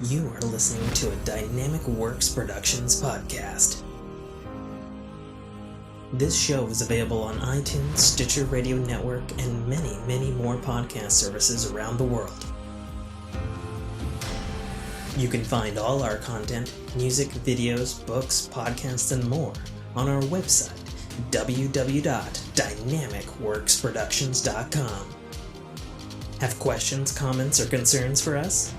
You are listening to a Dynamicworksproductions podcast. This show is available on iTunes, Stitcher Radio Network, and many, many more podcast services around the world. You can find all our content, music, videos, books, podcasts, and more on our website, www.dynamicworksproductions.com. Have questions, comments, or concerns for us?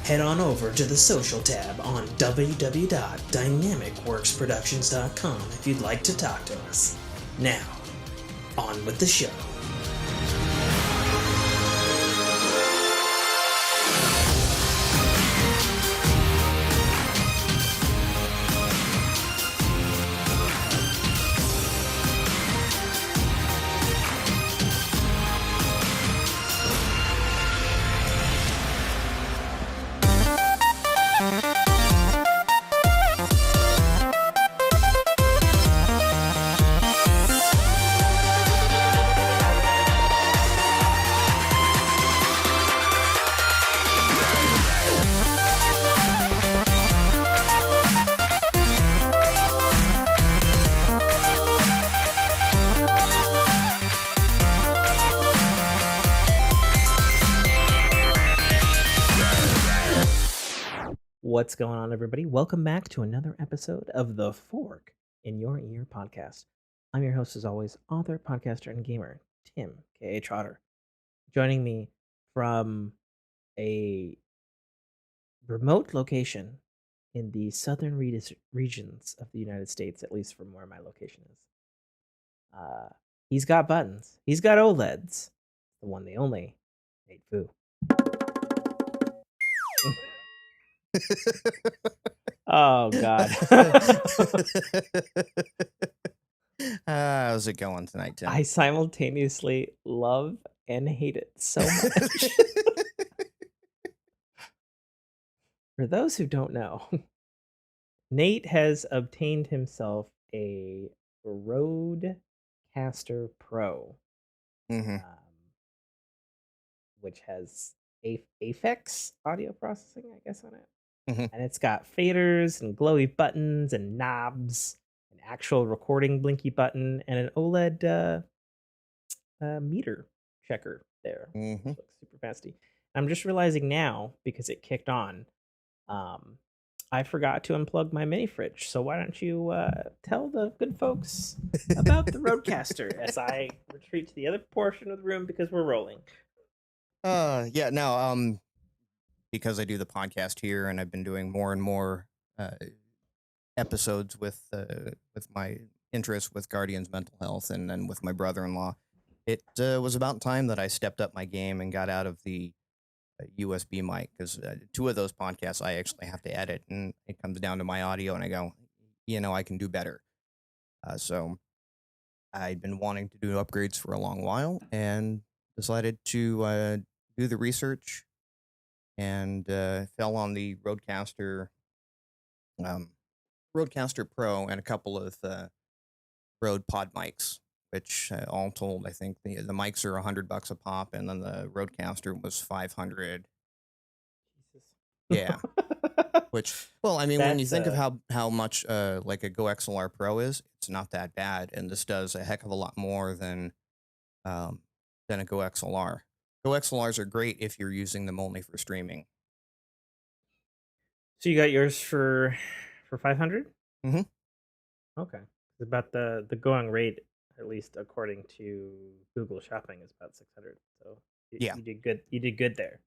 Head on over to the social tab on www.dynamicworksproductions.com if you'd like to talk to us. Now, on with the show. What's going on, everybody? Welcome back to another episode of the Fork in Your Ear podcast. I'm your host, as always, author, podcaster, and gamer, Tim, aka Trotter. Joining me from a remote location in the southern regions of the United States, at least from where my location is. He's got buttons. He's got OLEDs. The one, the only, Nate Foos. Oh God. How's it going tonight, Tim? I simultaneously love and hate it so much. For those who don't know, Nate has obtained himself a Rodecaster Pro, which has Aphex audio processing, I guess, on it. And it's got faders and glowy buttons and knobs, an actual recording blinky button, and an OLED meter checker there. Which looks super fancy. I'm just realizing now, because it kicked on, I forgot to unplug my mini fridge. So why don't you tell the good folks about the Rodecaster as I retreat to the other portion of the room because we're rolling. Because I do the podcast here, and I've been doing more and more episodes with my interest with Guardian's mental health, and then with my brother-in-law. It was about time that I stepped up my game and got out of the USB mic, because 2 of those podcasts I actually have to edit, and it comes down to my audio, and I go, I can do better. So I'd been wanting to do upgrades for a long while, and decided to do the research, and fell on the Rodecaster Pro and a couple of Rode pod mics, which all told, I think the mics are $100 a pop, and then the Rodecaster was $500. Yeah. Which, well, I mean, when you think of how much like a Go XLR Pro is, it's not that bad, and this does a heck of a lot more than a Go XLR. Go XLRs are great if you're using them only for streaming. So you got yours for 500? Mm-hmm. Okay. It's about the going rate, at least according to Google Shopping, is about 600. So you did good. You did good there.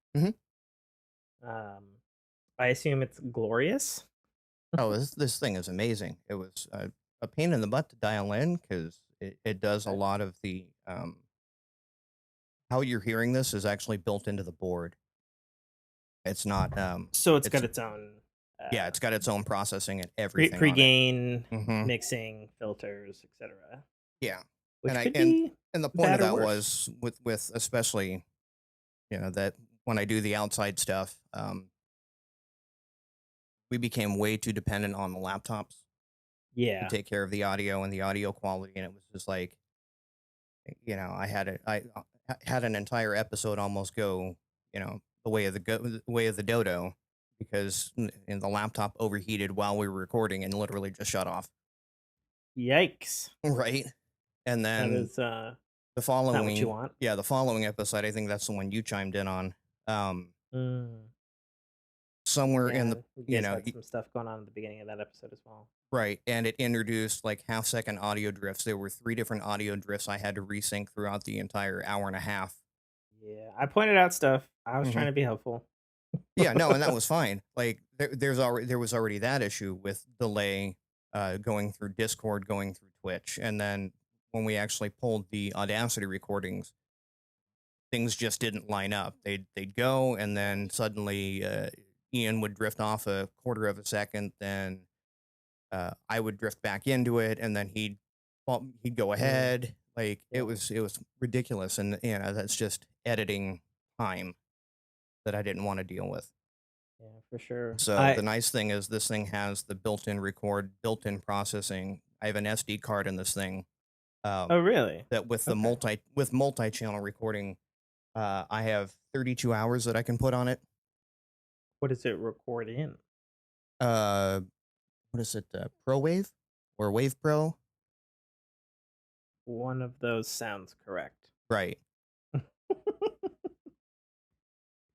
I assume it's glorious. Oh, this thing is amazing. It was a pain in the butt to dial in, because it does a lot of the how you're hearing this is actually built into the board. It's not so it's got its own it's got its own processing and everything. Pre-gain, mixing, filters, etc. Yeah. Which and the point of that was with especially that when I do the outside stuff, we became way too dependent on the laptops. Yeah. To take care of the audio and the audio quality, and it was just like, I had an entire episode almost go, the way of the dodo, because the laptop overheated while we were recording and literally just shut off. Yikes. Right. And That then is the not what you following, want. the following episode, I think that's the one you chimed in on. Mm. Somewhere in Yeah, the, you guys had some stuff going on at the beginning of that episode as well. right, and it introduced like half-second audio drifts. There were 3 different audio drifts I had to resync throughout the entire hour and a half. Yeah, I pointed out stuff. I was Mhm. trying to be helpful. Yeah, no, and that was fine. Like there was already that issue with delay going through Discord, going through Twitch, and then when we actually pulled the Audacity recordings, things just didn't line up. They'd go, and then suddenly Ian would drift off a quarter of a second, then I would drift back into it, and then he'd go ahead. Like Yeah. it was ridiculous, and that's just editing time that I didn't want to deal with. Yeah, for sure. So the nice thing is this thing has the built-in record, built-in processing. I have an SD card in this thing. Oh, really? That with the multi-channel recording, I have 32 hours that I can put on it. What does it record in? What is it? ProWave or Wave Pro? One of those sounds correct. Right.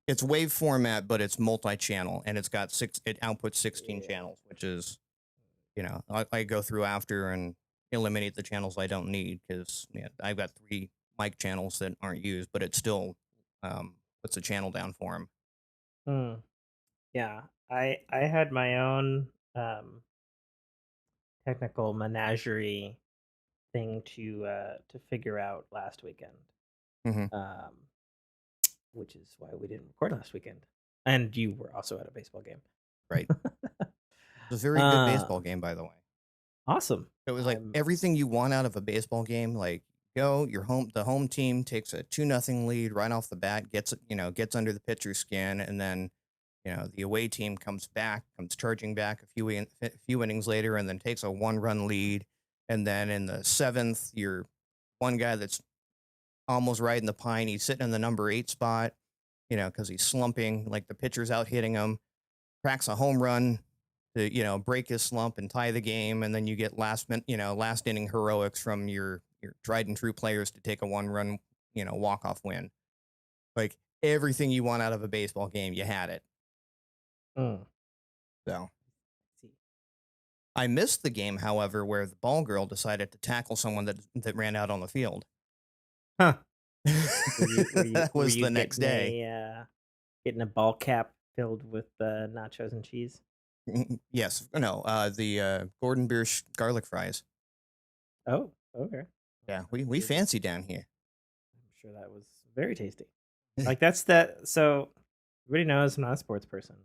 It's wave format, but it's multi-channel, and it outputs 16 channels, which is, I go through after and eliminate the channels I don't need, because I've got 3 mic channels that aren't used, but it still puts a channel down for them. Yeah, I had my own technical menagerie thing to figure out last weekend. Which is why we didn't record last weekend. And you were also at a baseball game. Right. It was a very good baseball game, by the way. Awesome. It was like everything you want out of a baseball game. Like, the home team takes a 2-0 lead right off the bat, gets under the pitcher's skin, and then the away team comes charging back a few innings later, and then takes a 1-run lead, and then in the 7th, you're one guy that's almost riding the pine. He's sitting in the number 8 spot, because he's slumping. Like the pitcher's out hitting him, cracks a home run to break his slump and tie the game, and then you get last inning heroics from your tried and true players to take a 1-run walk-off win. Like everything you want out of a baseball game, you had it. So I missed the game, however, where the ball girl decided to tackle someone that ran out on the field. Huh. That was the next day. Getting a ball cap filled with nachos and cheese. Yes. No, the Gordon Biersch garlic fries. Oh, okay. Yeah, we fancy down here. I'm sure that was very tasty. Like so everybody knows I'm not a sports person,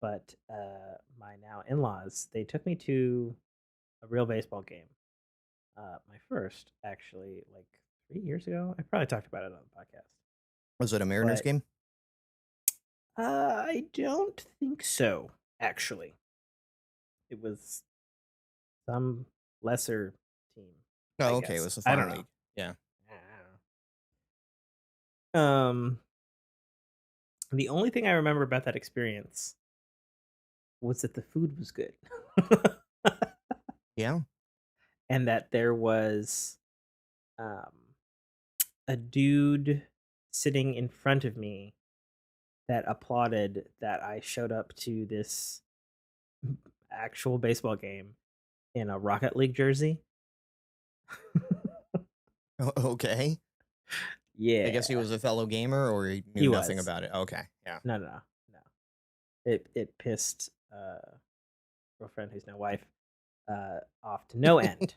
but my now in-laws, they took me to a real baseball game. My first, actually, like 3 years ago. I probably talked about it on the podcast. Was it a Mariners game? I don't think so, actually. It was some lesser team. Oh, okay. It was a farm league. Yeah. The only thing I remember about that experience was that the food was good. Yeah. And that there was a dude sitting in front of me that applauded that I showed up to this actual baseball game in a Rocket League jersey. Okay. Yeah. I guess he was a fellow gamer, or he knew nothing about it. Okay. Yeah. No. It pissed girlfriend, who's now wife, off to no end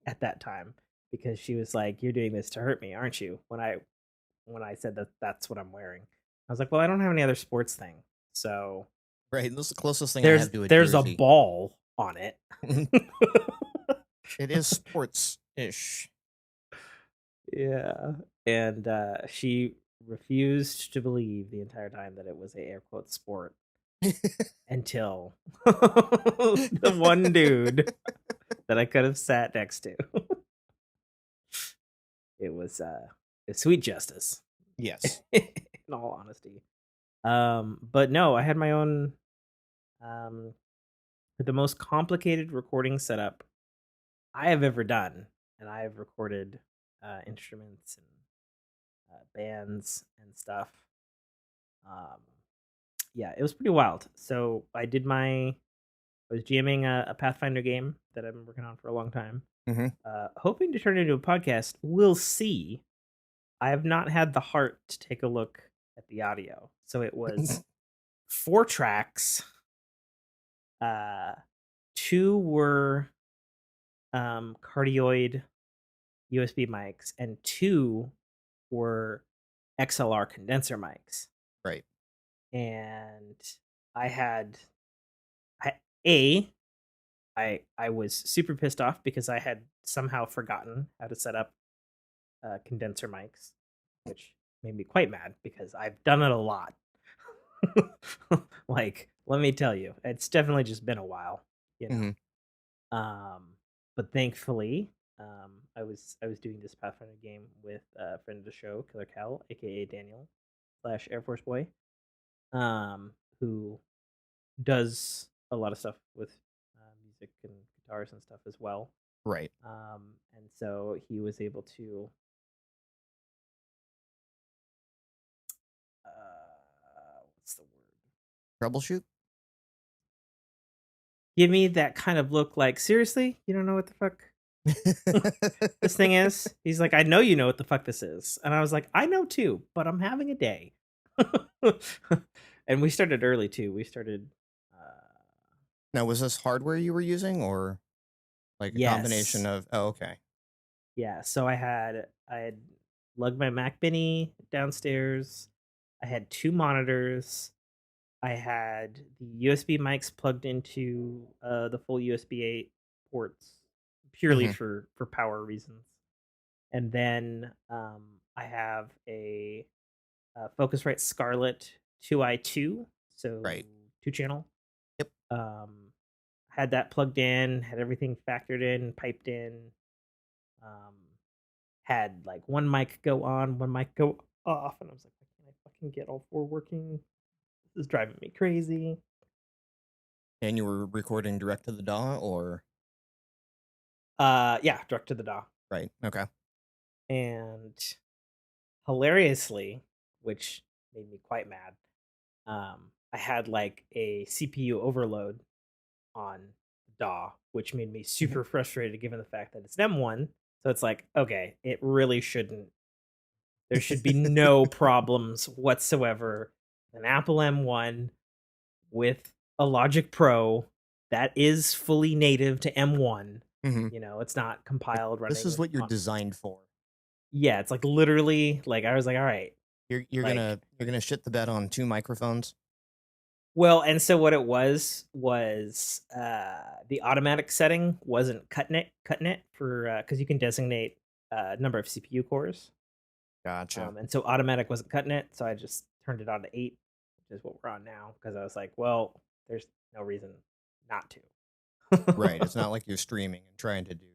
at that time, because she was like, "You're doing this to hurt me, aren't you?" When I said that's what I'm wearing, I was like, "Well, I don't have any other sports thing, so." Right. This is the closest thing I have to a jersey. There's a ball on it. It is sports-ish. Yeah. And she refused to believe the entire time that it was a air quote sport until the one dude that I could have sat next to. It was sweet justice. Yes. In all honesty. But no, I had my own For the most complicated recording setup I have ever done, and I have recorded instruments and bands and stuff. Um, yeah, it was pretty wild. So I was GMing a Pathfinder game that I've been working on for a long time. Hoping to turn it into a podcast. We'll see. I have not had the heart to take a look at the audio. So it was 4 tracks. 2 were cardioid USB mics, and 2 were XLR condenser mics. Right. And I had I was super pissed off because I had somehow forgotten how to set up condenser mics, which made me quite mad because I've done it a lot. Like, let me tell you, it's definitely just been a while, you know. But thankfully, I was doing this Pathfinder game with a friend of the show, Killer Cal, aka Daniel / Air Force Boy, who does a lot of stuff with music and guitars and stuff as well. Right. And so he was able to what's the word? Troubleshoot? Give me that kind of look like, seriously? You don't know what the fuck this thing is? He's like, I know you know what the fuck this is. And I was like, I know too, but I'm having a day. And we started early too. We started Now, was this hardware you were using, or like a combination of? Oh, okay. Yeah, so I had lugged my Mac Mini downstairs. I had 2 monitors. I had the USB mics plugged into the full USB 8 ports purely for power reasons. And then I have a Focusrite Scarlett 2i2, so 2-channel. Yep. Had that plugged in, had everything factored in, piped in. Had like one mic go on, one mic go off, and I was like, why can't I fucking get all 4 working? This is driving me crazy. And you were recording direct to the DAW, or? Yeah, direct to the DAW. Right. Okay. And hilariously, which made me quite mad, I had like a CPU overload on DAW, which made me super frustrated given the fact that it's an M1. So it's like, okay, it really shouldn't. There should be no problems whatsoever. An Apple M1 with a Logic Pro that is fully native to M1. You know, it's not compiled running. This is what you're designed for. Yeah, it's like literally, like I was like, all right. You're like, gonna shit the bed on 2 microphones. Well, and so what it was the automatic setting wasn't cutting it for because you can designate number of CPU cores. Gotcha. And so automatic wasn't cutting it, so I just turned it on to 8, which is what we're on now, because I was like, well, there's no reason not to. Right. It's not like you're streaming and trying to do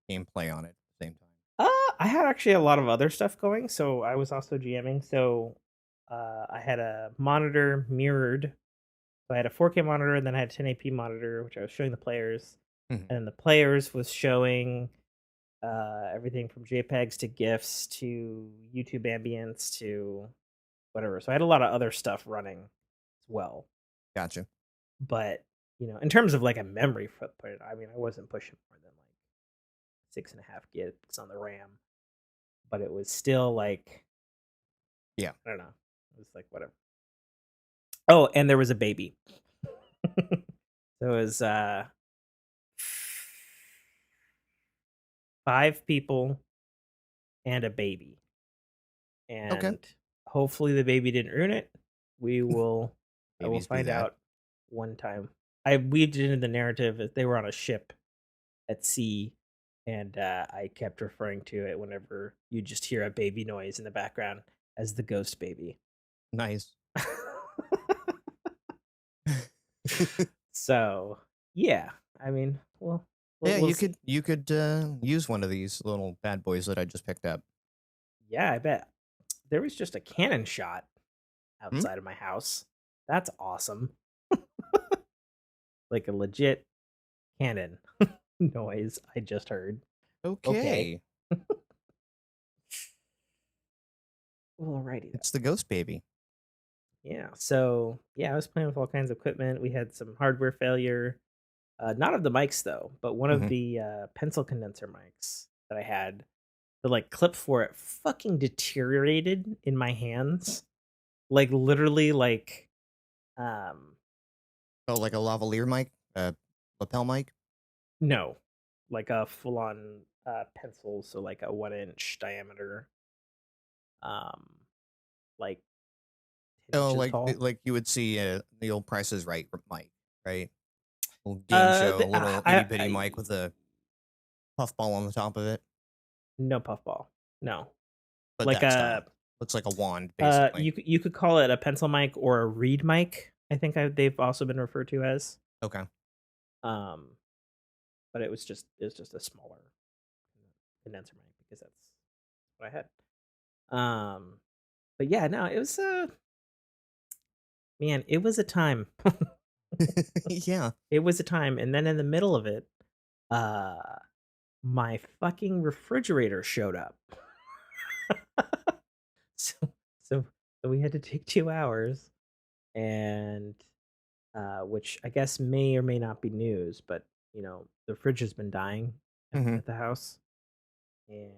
gameplay on it at the same time. I had actually a lot of other stuff going, so I was also GMing. So I had a monitor mirrored. So I had a 4K monitor, and then I had a 1080p monitor, which I was showing the players. And the players was showing everything from JPEGs to GIFs to YouTube ambience to whatever. So I had a lot of other stuff running as well. Gotcha. But, you know, in terms of like a memory footprint, I mean, I wasn't pushing more than like 6.5 gigs on the RAM. But it was still like, yeah, I don't know. It was like whatever. Oh, and there was a baby. There was 5 people and a baby. And hopefully the baby didn't ruin it. I will find out one time. We did in the narrative that they were on a ship at sea, and I kept referring to it whenever you just hear a baby noise in the background as the ghost baby. Nice. So yeah, I mean, well yeah, you could use one of these little bad boys that I just picked up. Yeah, I bet. There was just a cannon shot outside of my house. That's awesome. like a legit cannon noise I just heard. Okay. Okay. Well, alrighty then. It's the ghost baby. Yeah. So yeah, I was playing with all kinds of equipment. We had some hardware failure. Not of the mics though, but one of Mhm. the pencil condenser mics that I had, the like clip for it fucking deteriorated in my hands. Like literally like um Oh, like a lavalier mic? A lapel mic? no. Like a full on pencil, so like a 1 inch diameter, um like 10 Oh, inches tall. like you would see the old Price is Right mic, right? Little game show, little itty bitty mic with a puffball on the top of it. no puffball. No. But Like that a style. Looks like a wand, basically. you could call it a pencil mic or a reed mic. I think they've also been referred to as. Okay. Um, but it was just a smaller condenser mic because that's what I had. But yeah, no, it was man, it was a time. Yeah. It was a time, and then in the middle of it, uh, my fucking refrigerator showed up. so so so we had to take 2 hours, and which I guess may or may not be news, but the fridge has been dying Hmm. at the house, and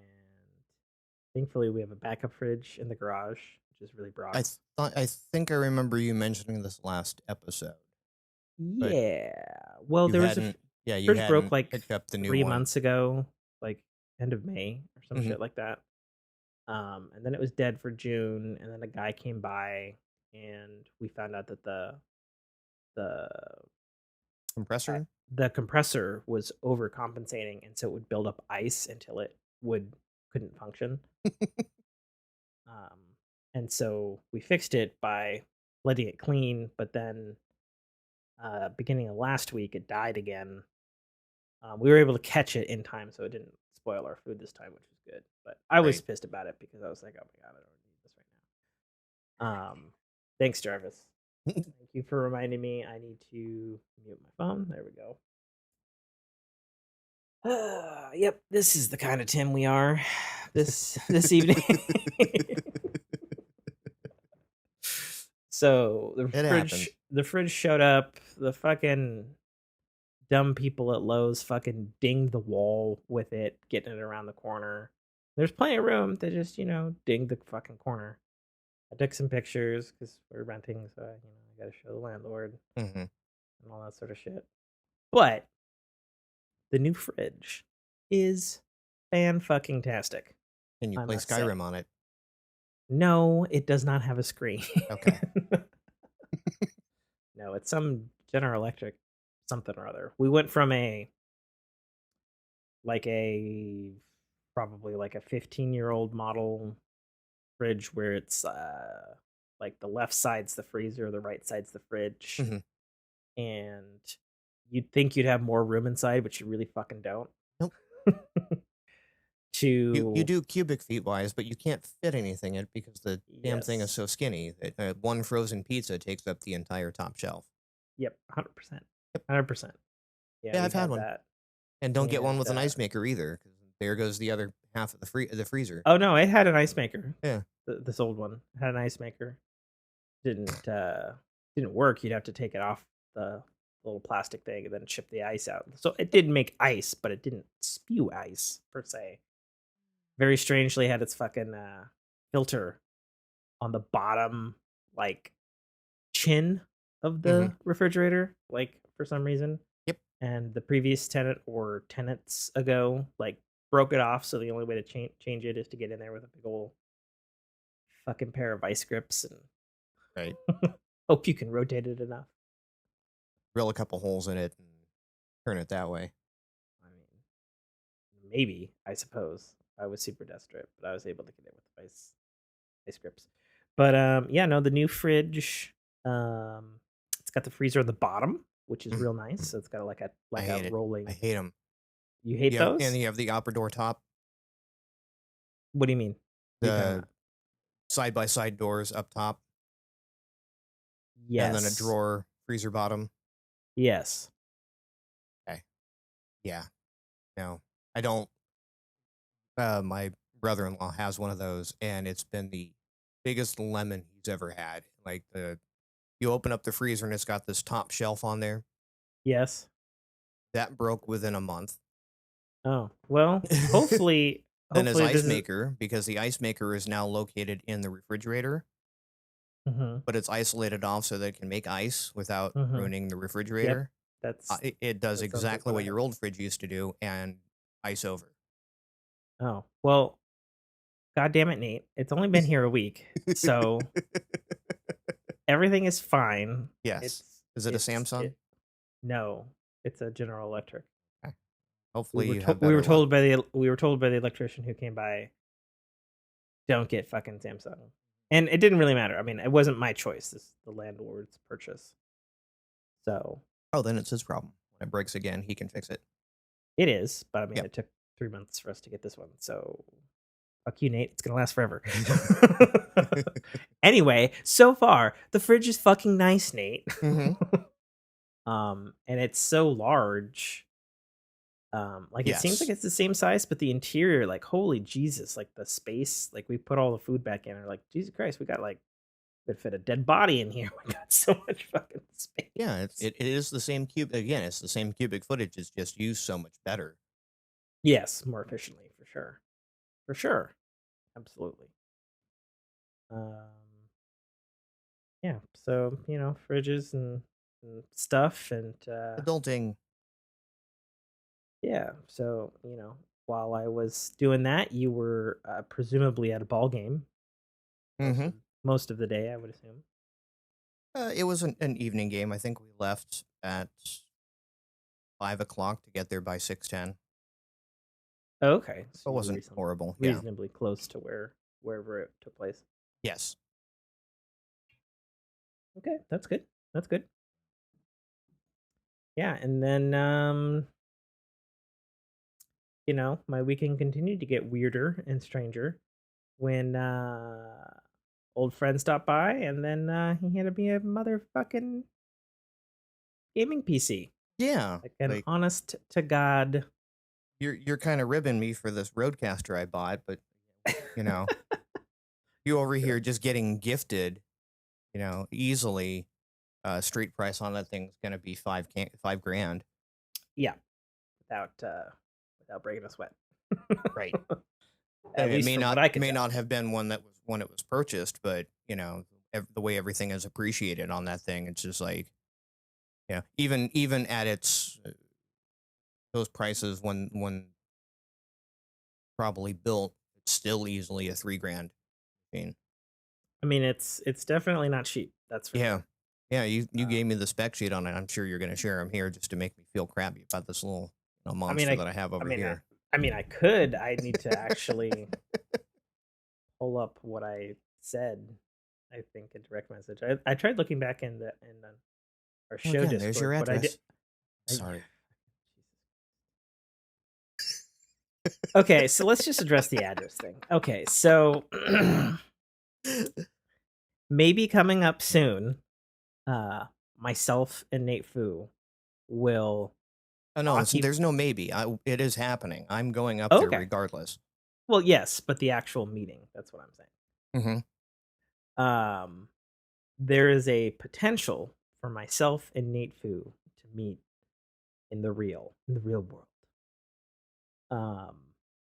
thankfully we have a backup fridge in the garage, which is really broad. I think I remember you mentioning this last episode, but Yeah, well, you there was hadn't. Yeah, you fridge broke hadn't like picked up the new 3 one. months ago, like end of May or some Hmm. shit like that. And then it was dead for June, and then a guy came by, and we found out that the Compressor. the compressor was overcompensating, and so it would build up ice until it couldn't function. Um, and so we fixed it by letting it clean, but then beginning of last week, it died again. We were able to catch it in time, so it didn't spoil our food this time, which was good. But I was Right. pissed about it because I was like, "Oh my god, I don't need this right now." Thanks, Jarvis. Thank you for reminding me. I need to mute my phone. There we go. Yep, this is the kind of Tim we are this evening. So It happens. the fridge showed up. The fucking dumb people at Lowe's fucking dinged the wall with it, getting it around the corner. There's plenty of room. They just dinged the fucking corner. I took some pictures because we're renting, so I got to show the landlord Hmm. and all that sort of shit. But the new fridge is fan fucking tastic. Can you I play must say. Skyrim on it? No, it does not have a screen. Okay. No, it's some General Electric something or other. We went from a probably like a 15-year-old model fridge where it's like the left side's the freezer, the right side's the fridge, Hmm. and you'd think you'd have more room inside, but you really fucking don't. Nope. You To do cubic feet wise, but you can't fit anything in it because the damn thing is yes, so skinny that one frozen pizza takes up the entire top shelf. yep, 100%, Yep. 100%. Yeah, Yeah, we I've had had one. that, And don't get one and with an ice maker either, because there goes the other half of the freezer. oh no, it had an ice maker. Yeah. This old one had an ice maker. Didn't work. You'd have to take it off the little plastic thing and then chip the ice out. So it did make ice, but it didn't spew ice per se. Very strangely had its fucking filter on the bottom like chin of Hmm. the refrigerator, like for some reason. Yep. And the previous tenant or tenants ago like broke it off, so the only way to change it is to get in there with a big old fucking pair of vice grips and Right. hope you can rotate it enough. Drill a couple holes in it and turn it that way. I mean, maybe, I suppose. I was super desperate, but I was able to get it with vice grips. But yeah, no, the new fridge, it's got the freezer on the bottom, which is real nice. So it's got I a hate it. rolling. I hate them. You hate those? And you have the opera door top, What do you mean? What are you talking the about? side by side doors up top, Yes. and then a drawer freezer bottom. Yes. Yeah. No, I don't. My brother-in-law has one of those, and it's been the biggest lemon he's ever had. Like you open up the freezer and it's got this top shelf on there Yes. that broke within a month. Oh, well, hopefully Then his hopefully ice this is maker, because the ice maker is now located in the refrigerator, Mhm. but it's isolated off so that it can make ice without Mhm. ruining the Yep. refrigerator. That's It does that sounds like exactly what I what have. your old fridge used to do and ice over. Oh, well, god damn it, Nate. It's only been here a week, so everything is fine. Yes. Is it a Samsung? It no, it's a General Electric. Okay. Hopefully you have We were better luck. told by the electrician who came by, don't get fucking Samsung. And it didn't really matter. I mean, it wasn't my choice. This is the landlord's purchase. So Oh, then it's his problem. When it breaks again, he can fix it. it is, but I mean, Yep. it took 3 months for us to get this one. So fuck you, Nate. It's gonna last forever. Anyway, so far the fridge is fucking nice, Nate. And it's so large. Like it seems like Yes. it's the same size, but the interior, like holy Jesus, like the space, like we put all the food back in, and like Jesus Christ, we got like could fit a dead body in here. We got so much fucking space. Yeah, it is the same cube. Again, it's the same cubic footage. It's just used so much better. Yes, more efficiently for sure, for sure, absolutely. Yeah, so fridges and stuff, and Adulting. yeah, so while I was doing that, you were presumably at a ball game Mm-hmm. most of the day, I would assume. It was an evening game. I think we left at 5 o'clock to get there by 6:10. Oh, okay, It so you were wasn't horrible. Yeah. reasonably close to wherever it took place. Yes. Okay, that's good. That's good. Yeah, and then my weekend continued to get weirder and stranger when old friend stopped by, and then he handed me a motherfucking gaming PC, Yeah. like an Like honest to god. you're kind of ribbing me for this Roadcaster I bought, but you know, you over here just getting gifted, easily. Street price on that thing's gonna be 5 grand. Yeah, without breaking a sweat. Right. At It least from what I could may tell. not have been one that was when it was purchased, but the way everything is appreciated on that thing, it's just like, even at its those prices when probably built, it's still easily a 3 grand machine. I mean, it's definitely not cheap. That's for Yeah. sure. Yeah, you gave me the spec sheet on it. I'm sure you're going to share them here just to make me feel crappy about this little I mean, monster that I have over here. I mean, I could. I need to actually pull up what I said. I think in direct message. I tried looking back in our Well, show again, there's your Discord, but I did. address. Sorry. Okay, so let's just address the address thing. Okay, so maybe coming up soon, myself and Nate Foo will. Oh no, there's no maybe. It is happening. I'm going up there Okay. regardless. Well, yes, but the actual meeting. That's what I'm saying. Mm-hmm. There is a potential for myself and Nate Foo to meet in the real world.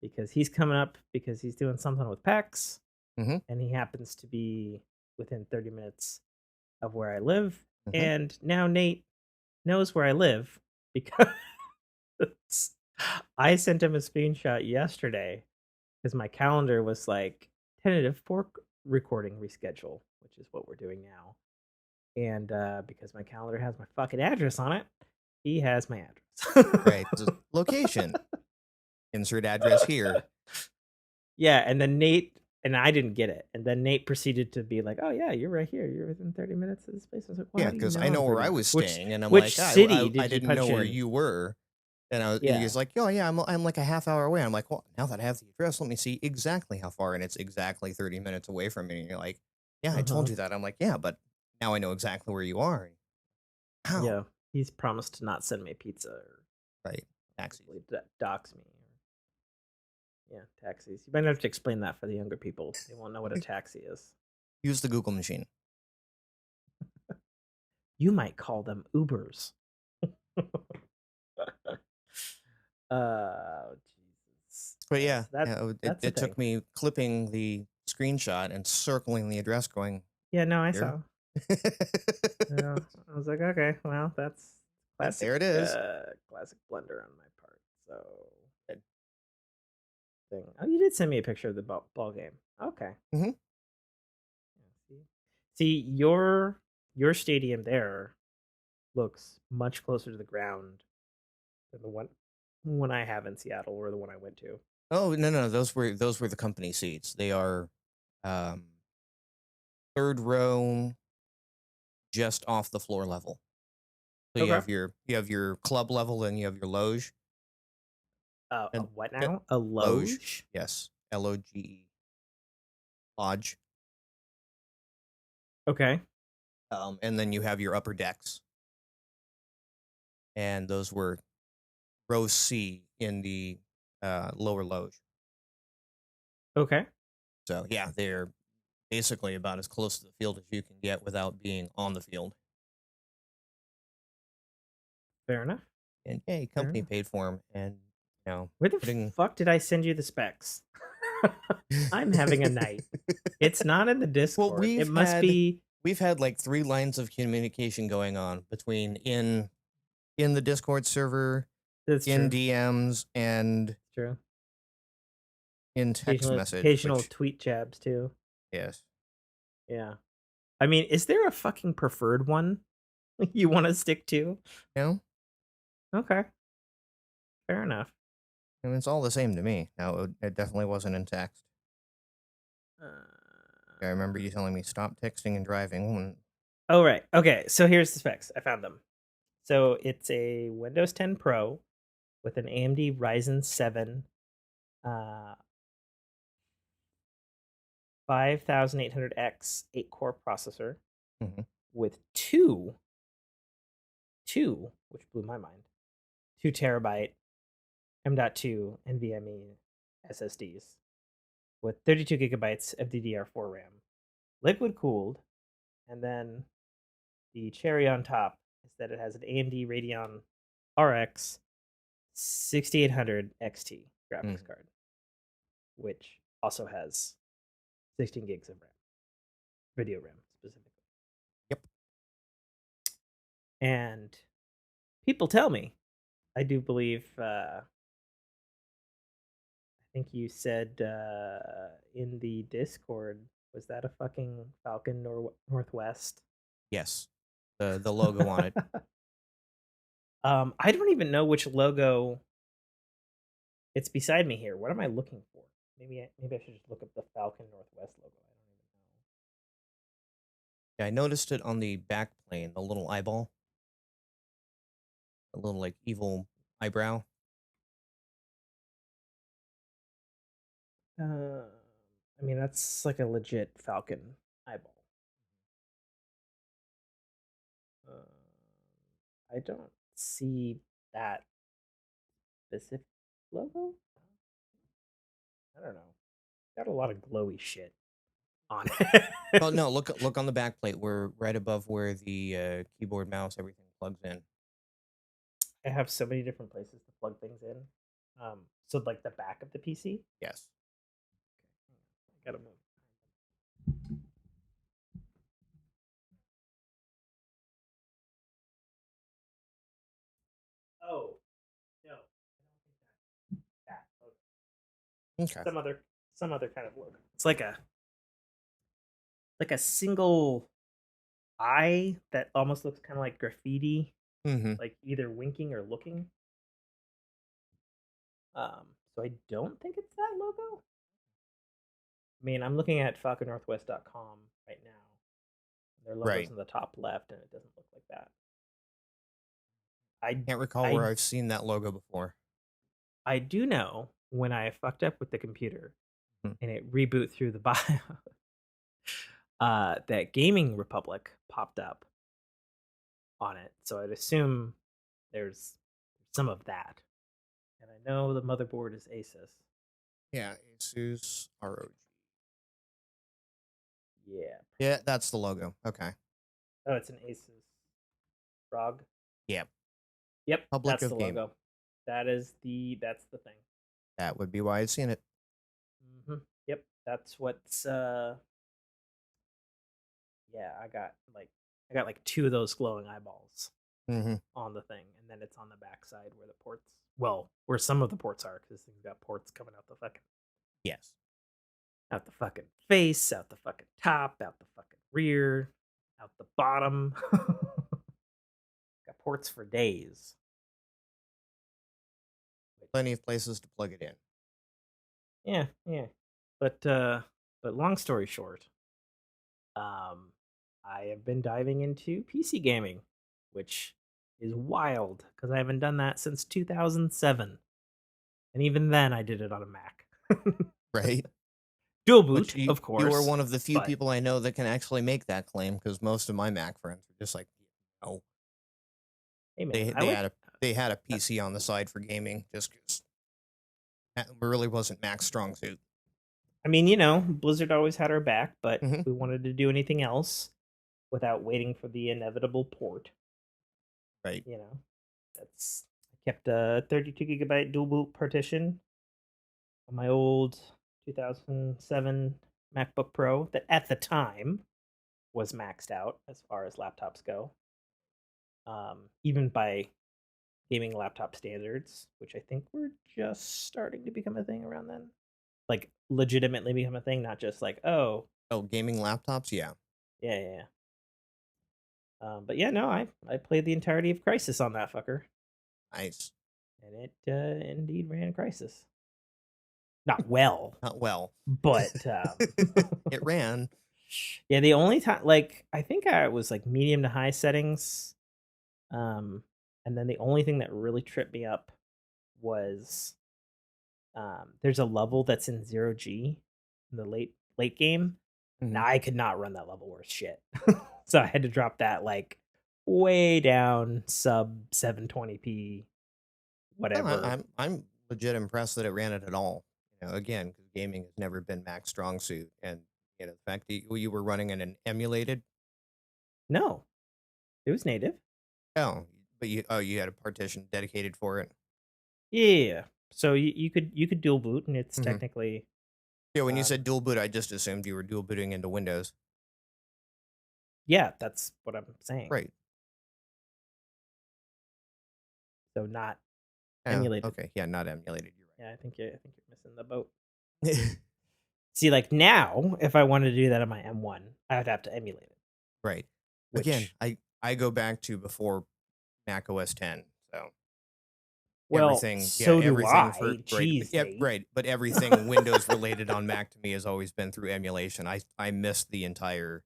Because he's coming up because he's doing something with PAX, Mm-hmm. and he happens to be within 30 minutes of where I live. Mm-hmm. And now Nate knows where I live because I sent him a screenshot yesterday because my calendar was like tentative for recording reschedule, which is what we're doing now. And because my calendar has my fucking address on it, he has my address. Right. Location. Insert address here. Yeah, and then Nate and I didn't get it, and then Nate proceeded to be like, "Oh yeah, you're right here. You're within 30 minutes of this place." I was like, "Well, Yeah, because I know where I was staying, and I'm which like, city I did you didn't punch know where in?" you were. And Yeah. he was like, "Oh yeah, I'm like a half hour away." I'm like, "Well, now that I have the address, let me see exactly how far." And it's exactly 30 minutes away from me. And you're like, "Yeah, I told you that." I'm like, "Yeah, but now I know exactly where you are." How? Yeah, he's promised to not send me pizza. Right. Taxis. Dox me. Yeah, taxis. You might have to explain that for the younger people. They won't know what a taxi is. Use the Google machine. You might call them Ubers. Jesus. But yeah, That's it took me clipping the screenshot and circling the address going. Yeah, no, I saw. Yeah, I was like, okay, well, that's classic. There it is. Classic blunder on my part. So, oh, you did send me a picture of the ball game. Okay. Mm-hmm. See, your stadium there looks much closer to the ground than the one I have in Seattle or the one I went to. Oh no, those were the company seats. They are third row, just off the floor level. So Okay. you have your club level, and you have your loge. What now? A loge? Yes, LOGE. Lodge. Okay. And then you have your upper decks, and those were row C in the lower loge. Okay. So yeah, they're basically about as close to the field as you can get without being on the field. Fair enough. And hey, company paid for them, and you know, where the fuck did I send you the specs? I'm having a night. It's not in the Discord. Well, it must be. We've had like 3 lines of communication going on between in the Discord server, That's in true. DMs, and True. In text message. Occasional tweet jabs too. Yes. Yeah. I mean, is there a fucking preferred one you want to stick to? No. Okay. Fair enough. I mean, it's all the same to me. No, it definitely wasn't in text. I remember you telling me stop texting and driving when. Oh, right. Okay, so here's the specs. I found them. So it's a Windows 10 Pro with an AMD Ryzen 7 5800X 8-core processor with two, which blew my mind, 2 terabyte M.2 NVMe SSDs with 32 gigabytes of DDR4 RAM, liquid cooled, and then the cherry on top is that it has an AMD Radeon RX 6800 XT graphics card, which also has 16 gigs of RAM, video RAM specifically. Yep. And people tell me, I do believe, I think you said in the Discord, was that a fucking Falcon Northwest? Yes. The logo on it. I don't even know which logo. It's beside me here. What am I looking for? Maybe I should just look up the Falcon Northwest logo. I don't even know. Yeah, I noticed it on the back plane, the little eyeball. A little like evil eyebrow. I mean, that's like a legit Falcon eyeball. I don't see that specific logo. I don't know. Got a lot of glowy shit on it. Oh no! Look on the back plate. We're right above where the keyboard, mouse, everything plugs in. I have so many different places to plug things in. So like the back of the PC. Yes. I gotta move. Oh no, I don't think that logo. Okay. Some other kind of logo. It's like a single eye that almost looks kind of like graffiti, like either winking or looking. So I don't think it's that logo. I mean, I'm looking at falconnorthwest.com right now. Their logo's in the top left, and it doesn't look like that. I can't recall where I've seen that logo before. I do know when I fucked up with the computer and it reboot through the BIOS, that Gaming Republic popped up on it. So I'd assume there's some of that. know the motherboard is Asus. Yeah, Asus ROG. Yeah. Yeah, that's the logo. Okay. Oh, it's an Asus ROG. Yep. Yep, Public that's of the Gaming. logo. That's the thing. That would be why I've seen it. Yep, that's what's yeah, I got like two of those glowing eyeballs on the thing, and then it's on the backside where the ports, well, where some of the ports are, because this thing's got ports coming out the fucking Yes. out the fucking face, out the fucking top, out the fucking rear, out the bottom. Got ports for days. Plenty of places to plug it in. Yeah, yeah. But long story short, I have been diving into PC gaming, which is wild because I haven't done that since 2007. And even then I did it on a Mac. Right. Dual Which boot, of course. you are one of the few but people I know that can actually make that claim, because most of my Mac friends are just like, no. hey man, They had a PC on the side for gaming just because that really wasn't Mac's strong suit. I mean, you know, Blizzard always had our back, but if we wanted to do anything else without waiting for the inevitable port, right? You know, I kept a 32 gigabyte dual boot partition on my old 2007 MacBook Pro that at the time was maxed out as far as laptops go, even by gaming laptop standards, which I think were just starting to become a thing around then. Like legitimately become a thing, not just like, oh, gaming laptops, yeah. But yeah, no, I played the entirety of Crisis on that fucker. Nice. And it indeed ran Crisis. Not well. Not well. But it ran. Yeah, the only time, like, I think I was like medium to high settings. And then the only thing that really tripped me up was there's a level that's in 0G in the late game. Now I could not run that level worth shit. So I had to drop that like way down, sub 720p, whatever. I'm legit impressed that it ran it at all. You know, again, because gaming has never been Mac's strong suit, and you know, the fact that you were running in an emulated. No, it was native. Oh, but you had a partition dedicated for it. Yeah, so you could dual boot, and it's technically. Yeah, when you said dual boot, I just assumed you were dual booting into Windows. Yeah, that's what I'm saying. Right. So not emulated. Okay, yeah, not emulated. You're right. Yeah, I think you're missing the boat. See, like now, if I wanted to do that on my M1, I would have to emulate it. Right. Again, I go back to before Mac OS 10, so. Well, everything, so yeah, everything do I. for Jeez, right. But everything Windows related on Mac to me has always been through emulation. I missed the entire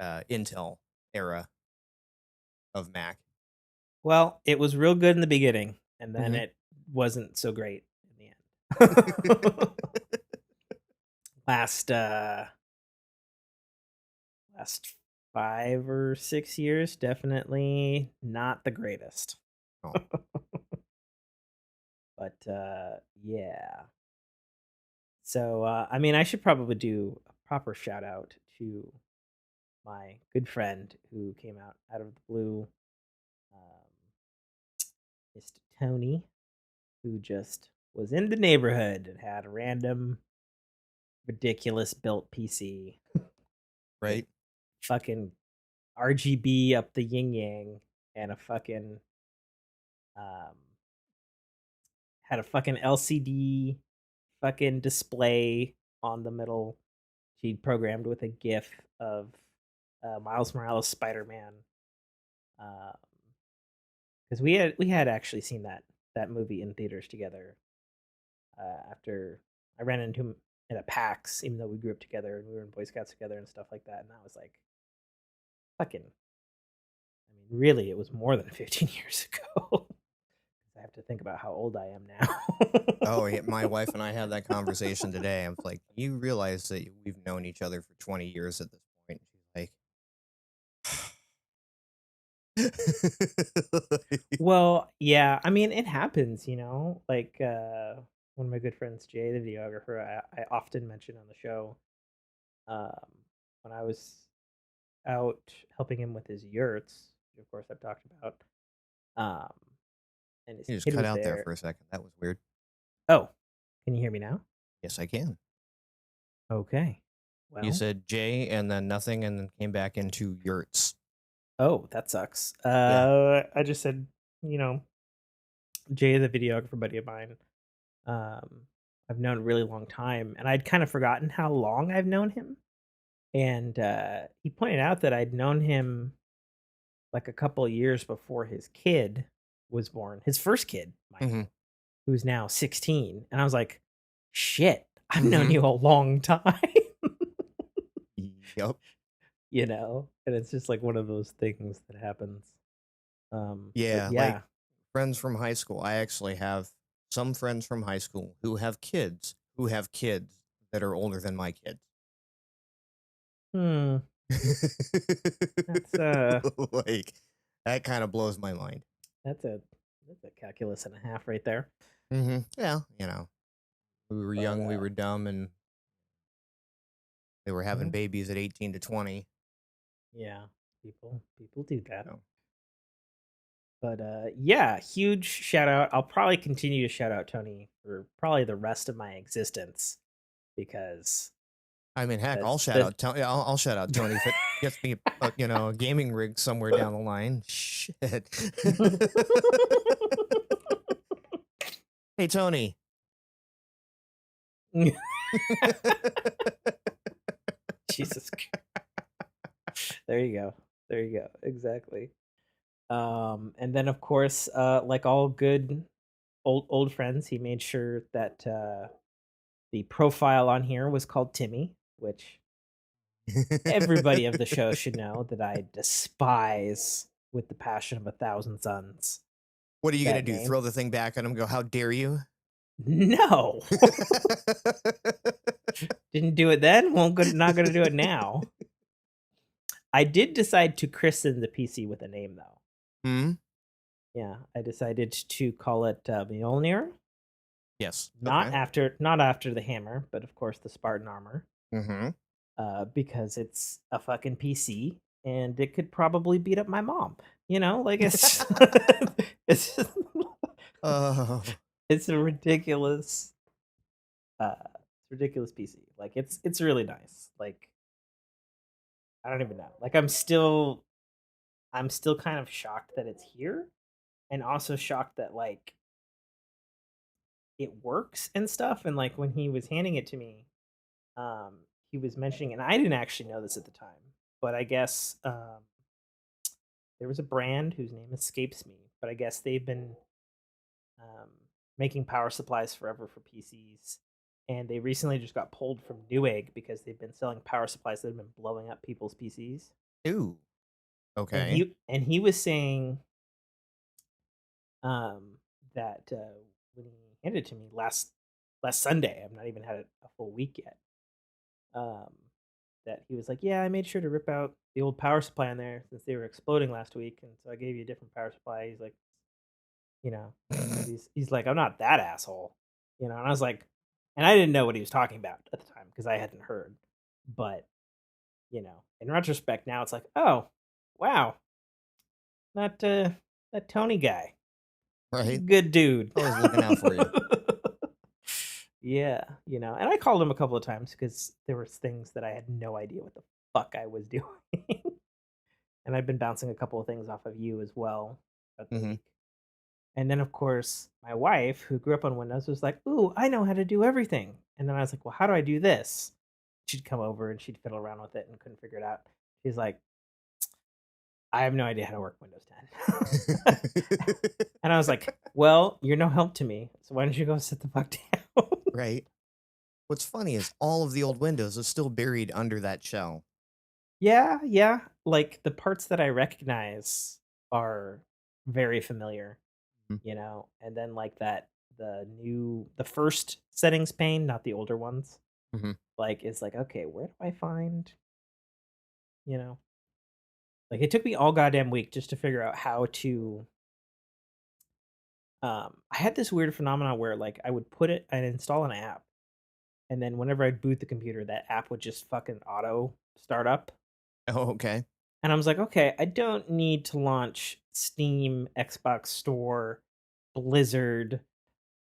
Intel era of Mac. Well, it was real good in the beginning, and then it wasn't so great in the end. last 5 or 6 years, definitely not the greatest. Oh. But yeah. So I mean, I should probably do a proper shout out to my good friend who came out of the blue, Mr. Tony, who just was in the neighborhood and had a random ridiculous built PC. Right. Fucking RGB up the yin yang and a fucking had a fucking LCD fucking display on the middle. She'd programmed with a GIF of Miles Morales Spider-Man. Because we had actually seen that movie in theaters together. After I ran into him in a PAX, even though we grew up together and we were in Boy Scouts together and stuff like that, and that was like fucking. I mean, really, it was more than 15 years ago. I have to think about how old I am now. Oh, yeah, my wife and I had that conversation today. I was like, you realize that we've known each other for 20 years at this point? She's like, Well, yeah, I mean, it happens, like, one of my good friends, Jay, the videographer, I often mention on the show, um, when I was out helping him with his yurts, which of course I've talked about, um, and his You just kid cut was out there there. for a second. That was weird. Oh, can you hear me now? Yes, I can. Okay. You Well, said J and then nothing and then came back into yurts. oh, that sucks. Yeah. I just said, you know, Jay, the videographer buddy of mine, um, I've known a really long time, and I'd kind of forgotten how long I've known him. And he pointed out that I'd known him like a couple of years before his kid was born, his first kid, mind Mm-hmm. you, who's now 16. And I was like, shit, I've known Mm-hmm. you a long time, Yep. And it's just like one of those things that happens. But Yeah, like yeah. friends from high school. I actually have some friends from high school who have kids that are older than my kids. Hmm. That's Like that kind of blows my mind. that's a that's a calculus and a half right there. Yeah, we were But young, we were dumb, and they were having well, babies at 18 to 20. yeah, people do that. So But yeah, huge shout out. I'll probably continue to shout out Tony for probably the rest of my existence because I mean, heck, I'll that's shout the out Tony. I'll shout out Tony if it gets me, a gaming rig somewhere down the line. Shit. Hey, Tony. Jesus. There you go. There you go. Exactly. And then of course, like all good old friends, he made sure that the profile on here was called Timmy, which everybody of the show should know that I despise with the passion of a thousand suns What are you gonna that do? name. Throw the thing back at him? Go? How dare you? No. Didn't do it then, won't go not gonna do it now. I did decide to christen the PC with a name though. Hmm. Yeah, I decided to call it Mjolnir, Yes. not Okay. after the hammer, but of course the Spartan armor, Mm-hmm. because it's a fucking PC and it could probably beat up my mom. Like it's it's just- Oh. it's a ridiculous ridiculous PC. Like it's really nice. Like I don't even know. Like I'm still kind of shocked that it's here and also shocked that like it works and stuff. And like when he was handing it to me, um, he was mentioning, and I didn't actually know this at the time, but I guess there was a brand whose name escapes me, but I guess they've been um, making power supplies forever for PCs. And they recently just got pulled from Newegg because they've been selling power supplies that have been blowing up people's PCs. Ooh. And Okay. he was saying um, that when he handed it to me last Sunday, I've not even had it a full week yet. Um, that he was like, "Yeah, I made sure to rip out the old power supply in there since they were exploding last week, and so I gave you a different power supply." He's like, because he's like, "I'm not that asshole," And I was like, and I didn't know what he was talking about at the time because I hadn't heard, but in retrospect now it's like, oh, wow, that Tony guy. He's a Right. good dude. Always looking out for you. Yeah, and I called him a couple of times because there was things that I had no idea what the fuck I was doing. And I've been bouncing a couple of things off of you as well throughout the Mm-hmm. week. And then, of course, my wife, who grew up on Windows, was like, "Ooh, I know how to do everything." And then I was like, "Well, how do I do this?" She'd come over and she'd fiddle around with it and couldn't figure it out. She's like, "I have no idea how to work Windows 10." And I was like, "Well, you're no help to me, so why don't you go sit the fuck down?" Right. What's funny is all of the old Windows is still buried under that shell. Yeah, yeah. Like the parts that I recognize are very familiar, and then like the first settings pane, not the older ones, Mm-hmm. like is like, okay, where do I find, you know? Like it took me all goddamn week just to figure out how to. I had this weird phenomenon where like I'd install an app, and then whenever I'd boot the computer, that app would just fucking auto start up. Oh, okay. And I was like, okay, I don't need to launch Steam, Xbox Store, Blizzard.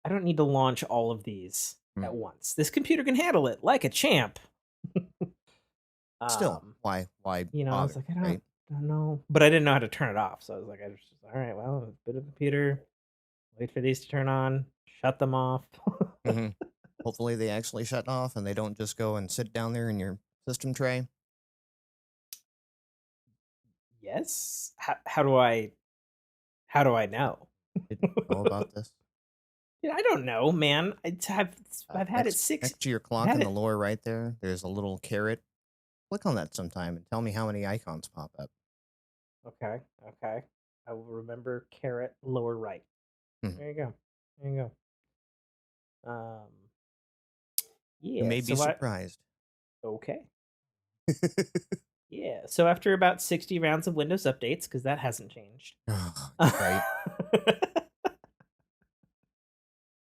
I don't need to launch all of these Hmm. at once. This computer can handle it like a champ. Still, why I bother, was like, I right? don't know, but I didn't know how to turn it off. So I was like, I was just all right. Well, boot a computer, wait for these to turn on, shut them off. Hmm. Hopefully they actually shut off and they don't just go and sit down there in your system tray. Yes. How do I know? Didn't know about this. Yeah, I don't know, man. I've had it Next to your I've clock had in the it. lower right there, there's a little caret. Click on that sometime and tell me how many icons pop up. Okay, okay. I will remember carrot lower right. Mhm. There you go. There you go. You Yeah. may be So I surprised. okay. Yeah. So after about 60 rounds of Windows updates, because that hasn't changed. Right.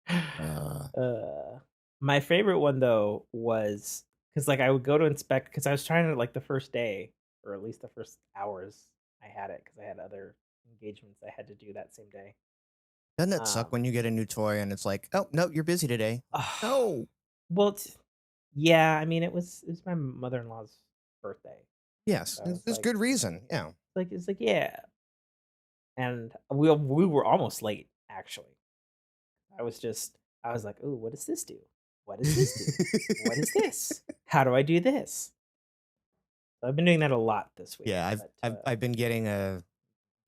Uh, My favorite one though was because like I would go to inspect because I was trying to like the first day or at least the first hours I had it because I had other engagements I had to do that same day. doesn't it suck Um, when you get a new toy and it's like, oh, no, you're busy today? No. well, yeah, I mean it was my mother-in-law's birthday, Yes, so I was there's good reason. Yeah. it's like yeah, and we were almost late actually. I was like, "Ooh, what does this do? What does this do? What is this? How do I do this?" So I've been doing that a lot this week, Yeah, but I've been getting a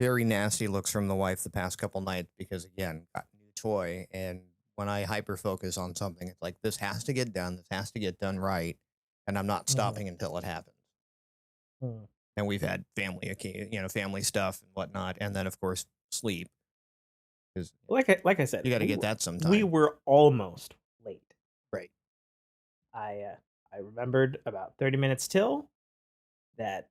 very nasty looks from the wife the past couple nights because again, got a new toy and when I hyper focus on something, it's like this has to get done, this has to get done right, and I'm not mhm, stopping until it happens. mm. And we've had family stuff and whatnot, and then of course sleep because Like I said, you got to we get were that we sometime. were almost late. Right. I remembered about 30 minutes till that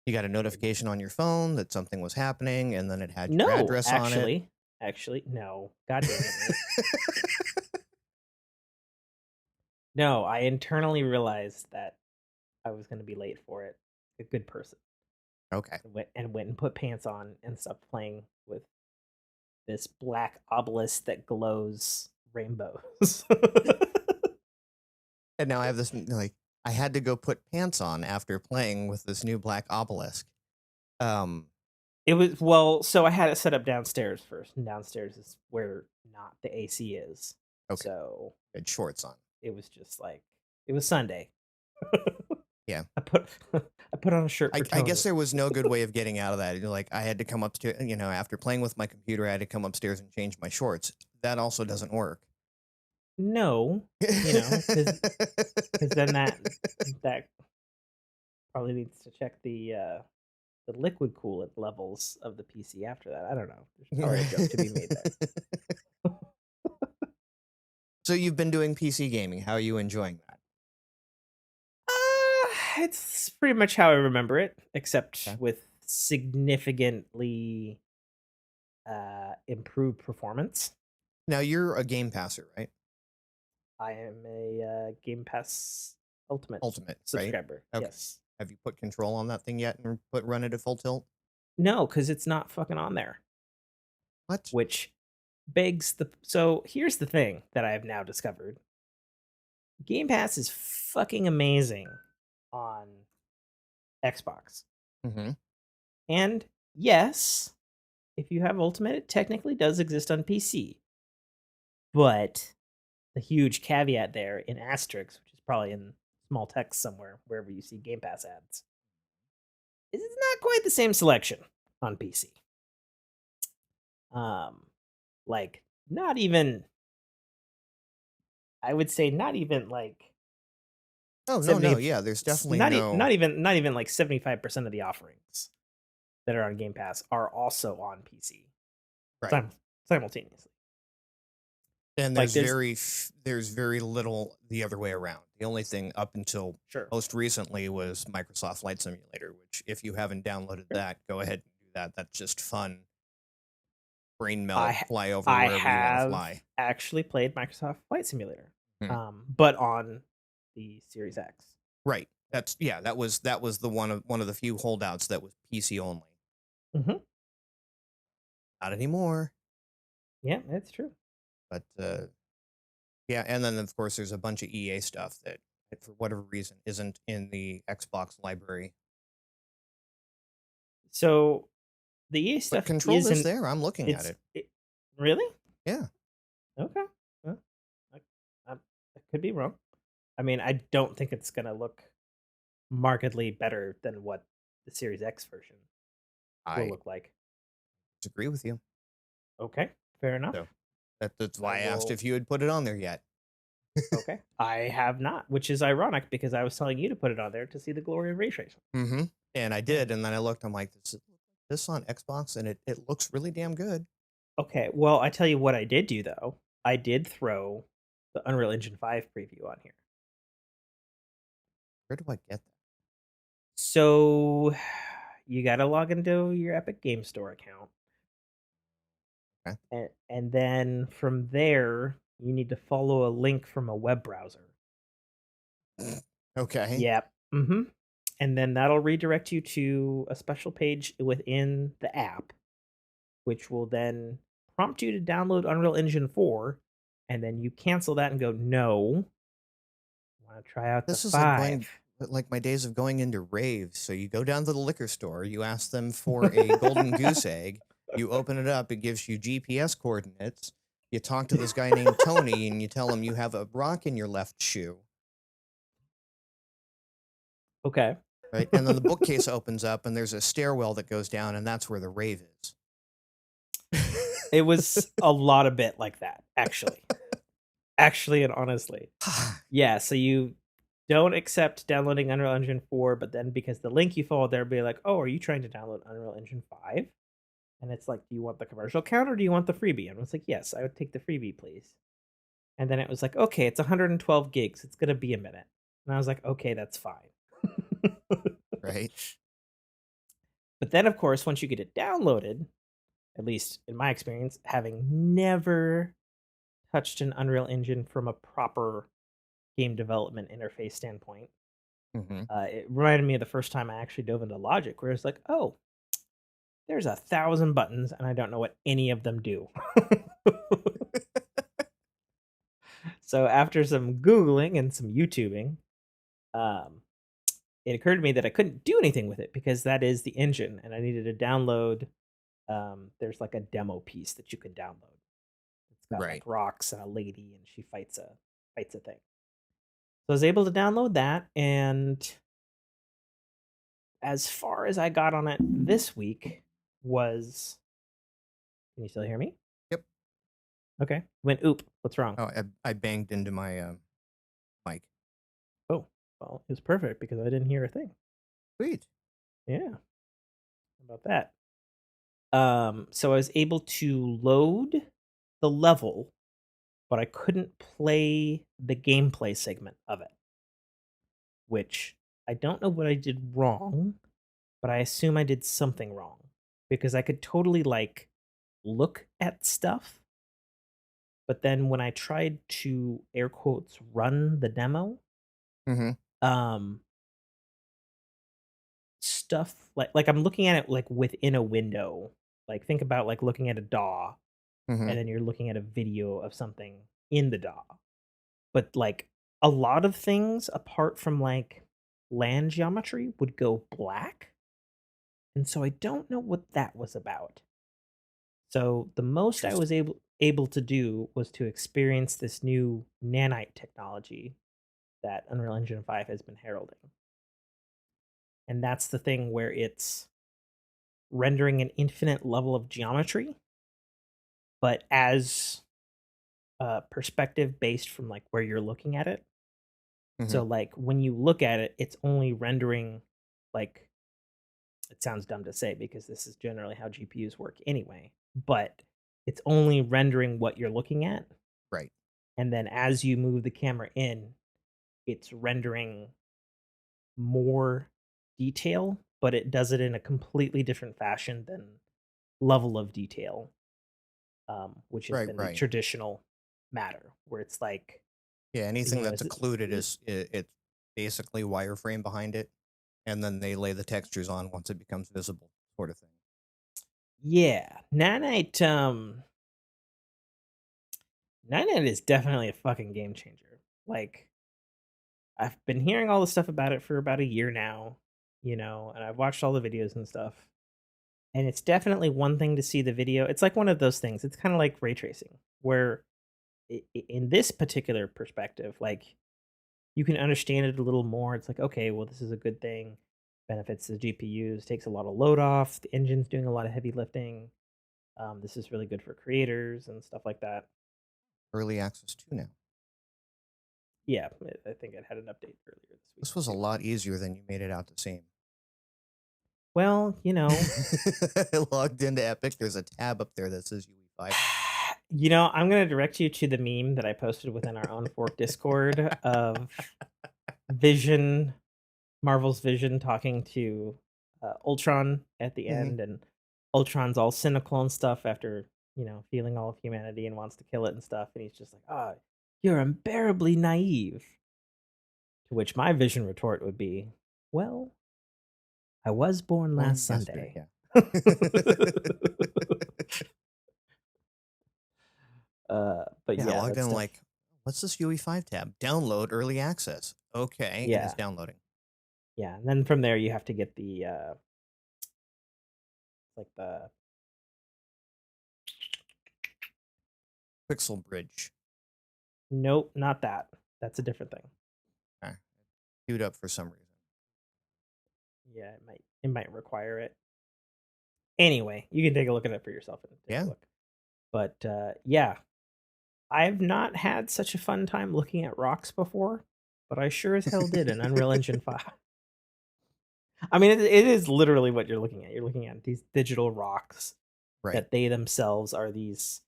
You got a notification on your phone that something was happening, and then it had your no, address on it. actually no. God damn it, Nate. No, I internally realized that I was going to be late for it. A good person. Okay. Went and put pants on and stopped playing with this black obelisk that glows rainbows. And now I have this like I had to go put pants on after playing with this new black obelisk. Um, It was well, so I had it set up downstairs first, and downstairs is where not the AC is. okay, So had shorts on. it was just like it was Sunday. Yeah. I put I put on a shirt for I guess Tony. there was no good way of getting out of that. Like I had to come up to after playing with my computer, I had to come upstairs and change my shorts. That also doesn't work. No, because then that probably needs to check the liquid coolant levels of the PC after that. I don't know. There's probably a joke to be made there. So you've been doing PC gaming. How are you enjoying that? It's pretty much how I remember it, except Okay. with significantly improved performance. Now you're a game passer, right? I am a Game Pass Ultimate Ultimate, right? subscriber. Okay. Yes. Have you put control on that thing yet and run it at full tilt? No, because it's not fucking on there. What? Which begs the. So here's the thing that I have now discovered: Game Pass is fucking amazing on Xbox. Mm-hmm. And yes, if you have Ultimate, it technically does exist on PC. But the huge caveat there in asterisks, which is probably in small text somewhere, wherever you see Game Pass ads, is it's not quite the same selection on PC. Like not even, I would say not even like Oh no, 70, no, yeah. There's definitely no. not even like 75% of the offerings that are on Game Pass are also on PC Right. simultaneously. And Like there's very little the other way around. The only thing up until sure, most recently was Microsoft Flight Simulator, which if you haven't downloaded sure. that, go ahead and do that. That's just fun. Brain meld, I fly over I wherever you want to have fly. actually played Microsoft Flight Simulator, Hmm. but on the Series X. Right. That was the one of the few holdouts that was PC only. Mm-hmm. Not anymore. Yeah, that's true. But yeah, and then of course there's a bunch of EA stuff that for whatever reason isn't in the Xbox library. So the EA But stuff Control is isn't. there. I'm looking at it. Really Yeah. okay. Well, I could be wrong. I mean, I don't think it's gonna look markedly better than what the Series X version will I look like. disagree with you. Okay, fair enough. So that's I why I asked will. if you had put it on there yet. Okay, I have not, which is ironic because I was telling you to put it on there to see the glory of ray tracing. Mm-hmm. And I Yeah. did, and then I looked. I'm like, this on Xbox, and it looks really damn good. Okay, well, I tell you what I did do though. I did throw the Unreal Engine 5 preview on here. Where do I get that? So you got to log into your Epic Game Store account. Okay. And then from there, you need to follow a link from a web browser. Okay. Yep. Mm-hmm. And then that'll redirect you to a special page within the app, which will then prompt you to download Unreal Engine 4. And then you cancel that and go, no, I want to try out the This is like 5. my days of going into raves. So you go down to the liquor store, you ask them for a golden goose egg, you open it up, it gives you GPS coordinates. You talk to this guy named Tony, and you tell him you have a rock in your left shoe. Okay. Right, and then the bookcase opens up, and there's a stairwell that goes down, and that's where the rave is. It was a lot of bit like that, actually. Actually and honestly. Yeah, so you don't accept downloading Unreal Engine 4, but then because the link you followed there be like, oh, are you trying to download Unreal Engine 5? And it's like, do you want the commercial account or do you want the freebie? And I was like, yes, I would take the freebie, please. And then it was like, okay, it's 112 gigs. It's going to be a minute. And I was like, okay, that's fine. Right. But then, of course, once you get it downloaded, at least in my experience, having never touched an Unreal Engine from a proper game development interface standpoint, Mm-hmm. It reminded me of the first time I actually dove into Logic, where it's like, oh, there's 1,000 buttons, and I don't know what any of them do. So after some Googling and some YouTubing, it occurred to me that I couldn't do anything with it because that is the engine, and I needed to download. There's like a demo piece that you can download. It's got Right. like rocks and a lady, and she fights a thing. So I was able to download that, and as far as I got on it this week was. Can you still hear me? Yep. Okay. Went oop. What's wrong? Oh, I banged into my mic. Oh, well, it was perfect because I didn't hear a thing. Sweet. Yeah. How about that? So I was able to load the level, but I couldn't play the gameplay segment of it, which I don't know what I did wrong, but I assume I did something wrong because I could totally like look at stuff, but then when I tried to air quotes run the demo, Mm-hmm. um stuff like I'm looking at it like within a window. Like think about like looking at a DAW Mm-hmm. and then you're looking at a video of something in the DAW. But like a lot of things apart from like land geometry would go black. And so I don't know what that was about. So the most I was able to do was to experience this new nanite technology that Unreal Engine 5 has been heralding. And that's the thing where it's rendering an infinite level of geometry, but as perspective based from like where you're looking at it. Mm-hmm. So like when you look at it, it's only rendering like it sounds dumb to say because this is generally how GPUs work anyway, but it's only rendering what you're looking at. Right. And then as you move the camera in, it's rendering more detail, but it does it in a completely different fashion than level of detail, which has Right. been the Right. traditional matter, where it's like, Yeah. Anything that's is occluded is it's basically wireframe behind it, and then they lay the textures on once it becomes visible, sort of thing. yeah, Nanite is definitely a fucking game changer. Like, I've been hearing all the stuff about it for about a year now, and I've watched all the videos and stuff. And it's definitely one thing to see the video. It's like one of those things. It's kind of like ray tracing, where in this particular perspective, like, you can understand it a little more. It's like, okay, well, this is a good thing. Benefits the GPUs, takes a lot of load off. The engine's doing a lot of heavy lifting. This is really good for creators and stuff like that. Early access too now. Yeah, I think it had an update earlier this week. This was a lot easier than you made it out to seem. Well, I logged into Epic. There's a tab up there that says UE5. I'm going to direct you to the meme that I posted within our own fork Discord of Marvel's Vision talking to Ultron at the end, and Ultron's all cynical and stuff after, feeling all of humanity and wants to kill it and stuff, and he's just like, "Ah, you're unbearably naive." To which my Vision retort would be, "Well, I was born last Sunday." Yeah. But I logged in that's like, what's this UE5 tab? Download early access. Okay, and it's downloading. Yeah, and then from there you have to get the like the Pixel Bridge. Nope, not that. That's a different thing. Okay. Queued up for some reason. Yeah, it might require it. Anyway, you can take a look at it for yourself and take a look. But yeah, I've not had such a fun time looking at rocks before, but I sure as hell did in Unreal Engine 5. I mean, it is literally what you're looking at. You're looking at these digital rocks that they themselves are these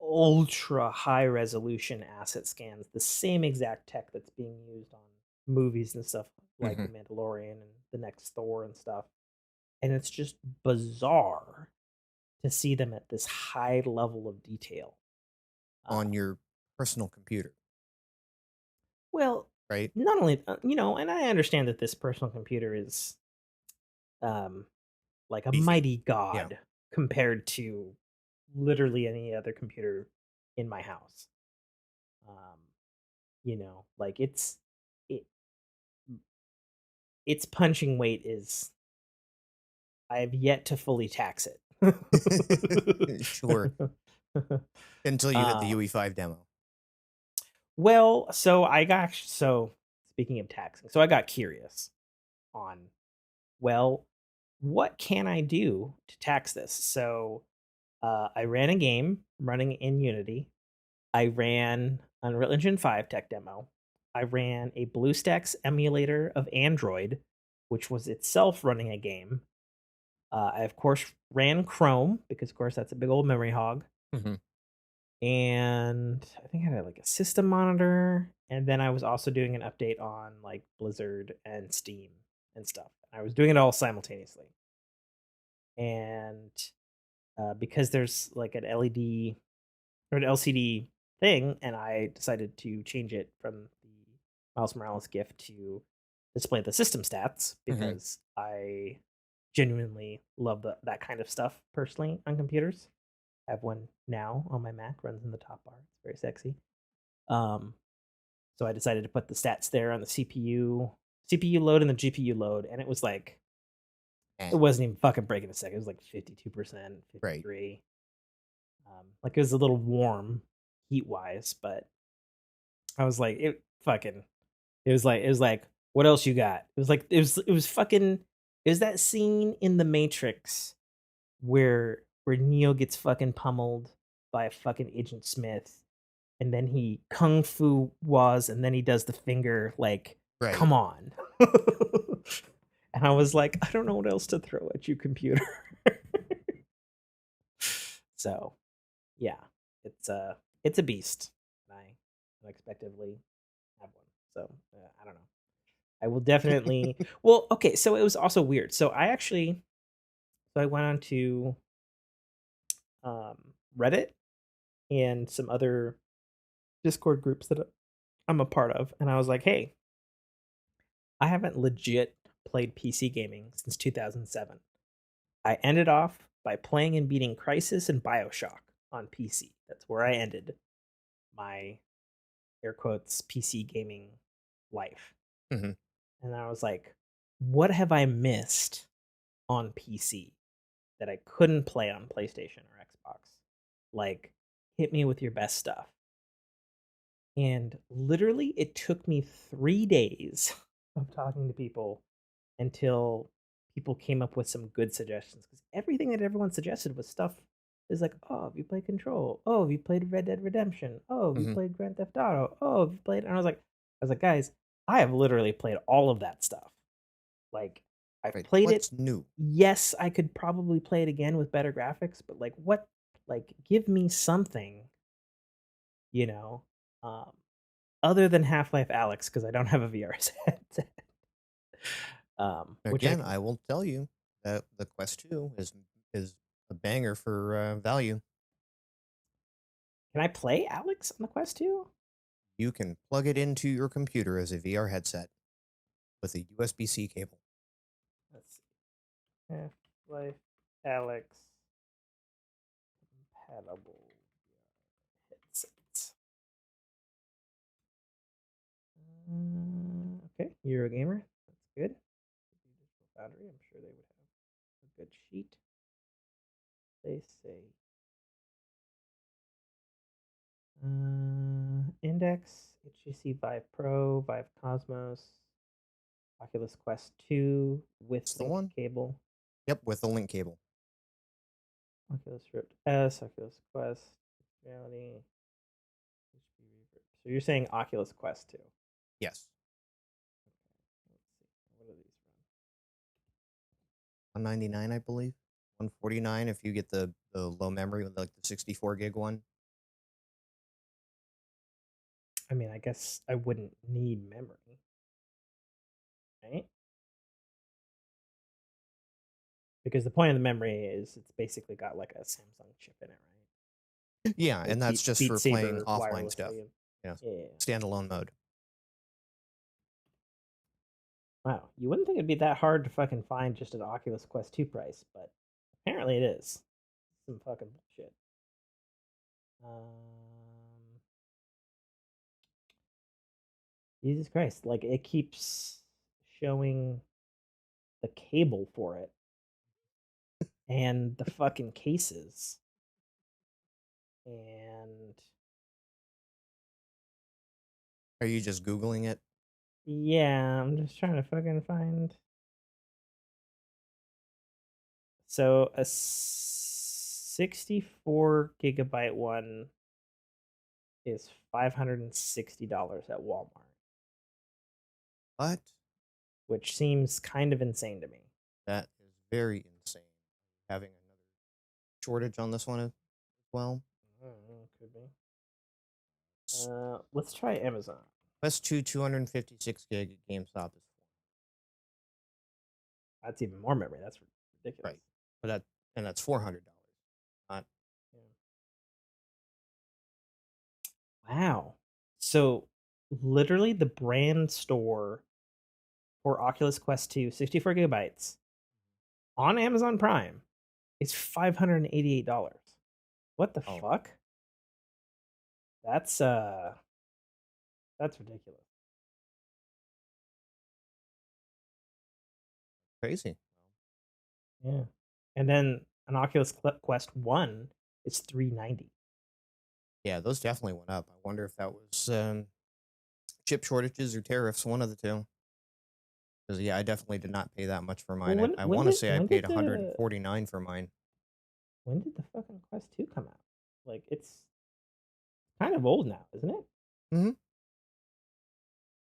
ultra high resolution asset scans, the same exact tech that's being used on movies and stuff like The Mandalorian and the next Thor and stuff. And it's just bizarre to see them at this high level of detail on your personal computer. Well, right? Not only, and I understand that this personal computer is like a mighty god compared to literally any other computer in my house. Like its punching weight is, I have yet to fully tax it. Sure. Until you get the UE5 demo. Well, speaking of taxing, so I got curious on, what can I do to tax this? So I ran a game running in Unity. I ran Unreal Engine 5 tech demo. I ran a BlueStacks emulator of Android, which was itself running a game. I, of course, ran Chrome, because, of course, that's a big old memory hog. And I think I had like a system monitor. And then I was also doing an update on like Blizzard and Steam and stuff. I was doing it all simultaneously. And because there's like an LED or an LCD thing, and I decided to change it from the Miles Morales gift to display the system stats, because I genuinely love that kind of stuff personally on computers. I have one now on my Mac, runs in the top bar. It's very sexy. So I decided to put the stats there on the CPU load and the GPU load, and it was like, it wasn't even fucking breaking a second. It was like 52%, 53%. Like, it was a little warm heat wise, but I was like, it was like, what else you got? It was like, it was that scene in The Matrix where Neo gets fucking pummeled by a fucking Agent Smith, and then he kung fu was, and then he does the finger, like, come on. And I was like, I don't know what else to throw at you, computer. So yeah, it's a beast. unexpectedly have one. So I don't know. I will definitely. Well, okay. So it was also weird. So I went on to um, Reddit and some other Discord groups that I'm a part of, and I was like, hey, I haven't legit played PC gaming since 2007. I ended off by playing and beating Crisis and Bioshock on PC. That's where I ended my air quotes PC gaming life. Mm-hmm. And I was like, what have I missed on PC that I couldn't play on PlayStation or Xbox? Like, hit me with your best stuff. And literally, it took me 3 days of talking to people until people came up with some good suggestions. Because everything that everyone suggested was stuff is like, oh, have you played Control? Oh, have you played Red Dead Redemption? Oh, have you Mm-hmm. played Grand Theft Auto? Oh, have you played? And I was like, guys, I have literally played all of that stuff. Like, I've Right. played it. What's new? Yes, I could probably play it again with better graphics, but like, what? Like, give me something, you know, um, other than Half-Life Alex, because I don't have a VR set. Which I Again, can. I will tell you that the Quest 2 is a banger for value. Can I play Alex on the Quest 2? You can plug it into your computer as a VR headset with a USB-C cable. Let's see. Half-Life Alex compatible headsets. Okay, Eurogamer. That's good. Digital Foundry. I'm sure they would have a good sheet. They say Index, HTC Vive Pro, Vive Cosmos, Oculus Quest 2 with It's the link one? cable, Yep, with the link cable. Oculus Rift S, Oculus Quest, Reality, HP Reverb. So you're saying Oculus Quest 2. Yes. Let's see. What are these from? 199, I believe. 149 if you get the low memory, like the 64 gig one. I mean, I guess I wouldn't need memory, right? Because the point of the memory is it's basically got like a Samsung chip in it, right? Yeah, With and that's just Beat for playing Saber offline stuff. wirelessly. Yeah, Yeah. standalone mode. Wow. You wouldn't think it'd be that hard to fucking find just an Oculus Quest 2 price, but apparently it is. Some fucking bullshit. Jesus Christ. Like, it keeps showing the cable for it and the fucking cases. And Are you just Googling it? yeah, I'm just trying to fucking find. So a 64 gigabyte one is $560 at Walmart, What? which seems kind of insane to me. That is very insane. Having another shortage on this one as well. I don't know, could be. Let's try Amazon. Quest 2 256 gig at GameStop is That's even more memory. That's ridiculous. right, but that's $400. Not Yeah. Wow. So literally the brand store for Oculus Quest 2, 64 gigabytes on Amazon Prime is $588. What the oh fuck? That's that's ridiculous. crazy. Yeah. And then an Oculus Quest 1 is 390. Yeah, those definitely went up. I wonder if that was chip shortages or tariffs, one of the two. Because yeah, I definitely did not pay that much for Well, mine. when I when want to did say I when did paid the 149 for mine. when did the fucking Quest 2 come out? Like, it's kind of old now, isn't it? Mm-hmm.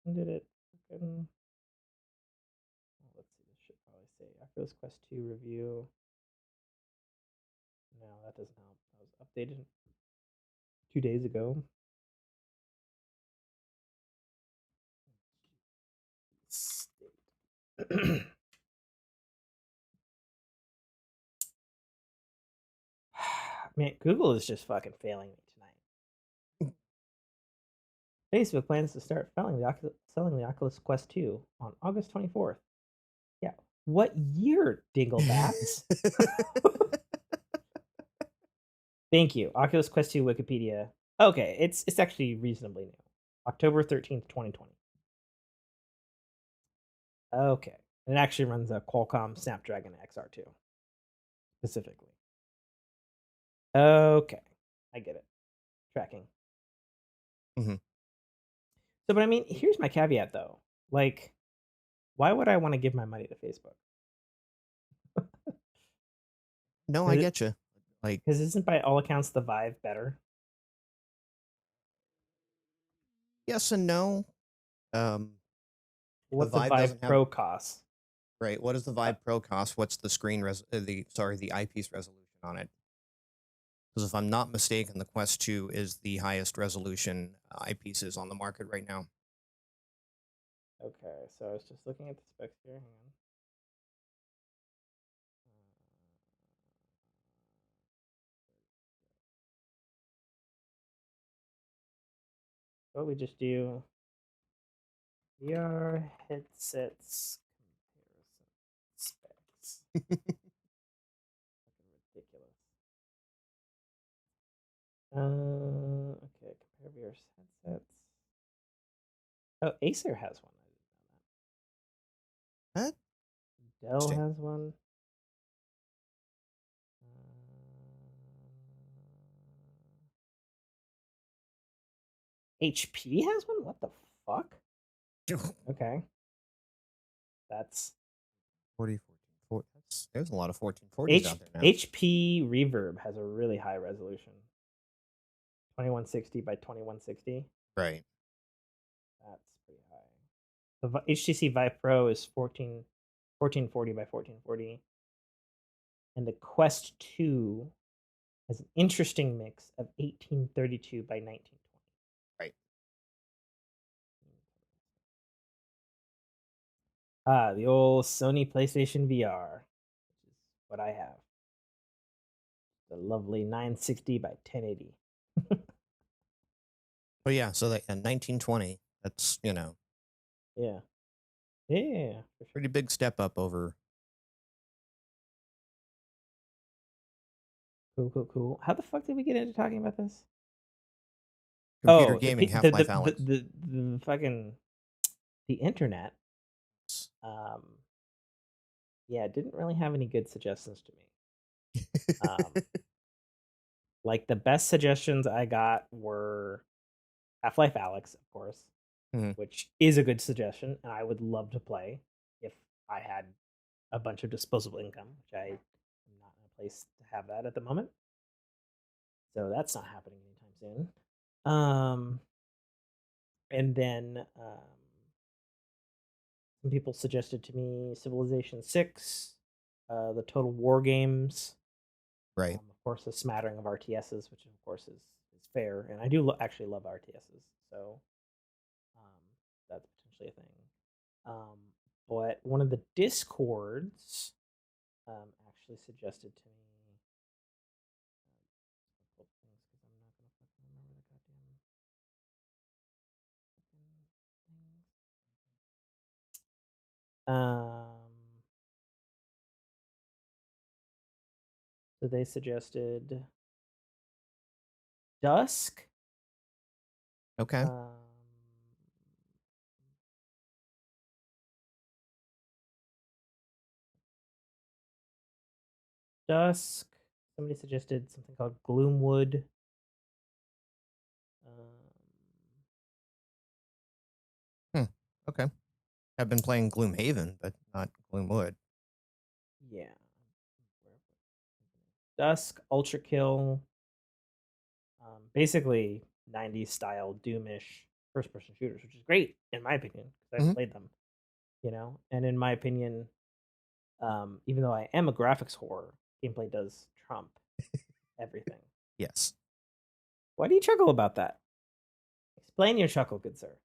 When did it fucking oh, let's see, this should probably say Oculus Quest 2 review. No, that doesn't help. That was updated 2 days ago. Man, Google is just fucking failing me tonight. Facebook plans to start selling the Oculus Quest 2 on August 24th. Yeah. What year, Dinglebats? Thank you. Oculus Quest 2 Wikipedia. Okay, it's actually reasonably new. October 13th, 2020. Okay. It actually runs a Qualcomm Snapdragon XR2 specifically. Okay. I get it. Tracking. Mm-hmm. So, but I mean, here's my caveat though. Like, why would I want to give my money to Facebook? No, I get you. Like, because isn't by all accounts the Vive better? yes and no. What's the Vive Vive doesn't Pro have cost? right. What does the Vive Pro cost? What's the the eyepiece resolution on it? Because if I'm not mistaken, the Quest 2 is the highest resolution eyepieces on the market right now. Okay, so I was just looking at the specs here. Hang on. What we just do VR headsets comparison specs. Fucking ridiculous. Okay, compare VR headsets. Oh, Acer has one. I didn't know that. What? Dell has one. HP has one? What the fuck? Okay. That's 40, 14, 40. There's a lot of 1440s out there now. HP Reverb has a really high resolution. 2160 by 2160. Right. That's pretty high. The HTC Vive Pro is 1440 by 1440. And the Quest 2 has an interesting mix of 1832 by 1920. Right. The old Sony PlayStation VR, which is what I have. The lovely 960 by 1080. But yeah, so that 1920, that's, Yeah. Yeah. For sure. pretty big step up over. Cool. How the fuck did we get into talking about this? Computer gaming, Half-Life Alyx. The fucking the internet. Yeah, it didn't really have any good suggestions to me. Like the best suggestions I got were Half-Life Alyx, of course, which is a good suggestion, and I would love to play if I had a bunch of disposable income, which I am not in a place to have that at the moment. So that's not happening anytime soon. And then some people suggested to me Civilization 6, the Total War games. Right. Of course, a smattering of RTSs, which of course is fair, and I do actually love RTSs, so that's potentially a thing. But one of the Discords actually suggested to me. So they suggested Dusk. Okay. Dusk. Somebody suggested something called Gloomwood. Okay. I've been playing Gloomhaven, but not Gloomwood. Yeah. Dusk, Ultra Kill. Basically 90s style Doomish first person shooters, which is great in my opinion because I've played them, and in my opinion, even though I am a graphics whore, gameplay does trump everything. Yes. Why do you chuckle about that? Explain your chuckle, good sir.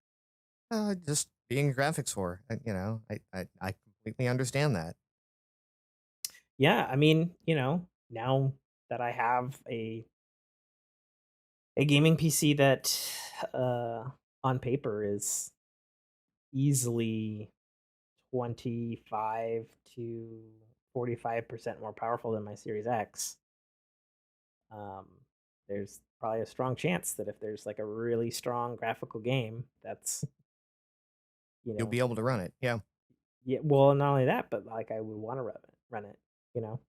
Just being a graphics whore. I completely understand that. Yeah, I mean, now that I have a gaming PC that on paper is easily 25 to 45% more powerful than my Series X, um, there's probably a strong chance that if there's like a really strong graphical game that's, you You'll know, be able to run it. Yeah. yeah, well, not only that, but like I would want to run it, you know.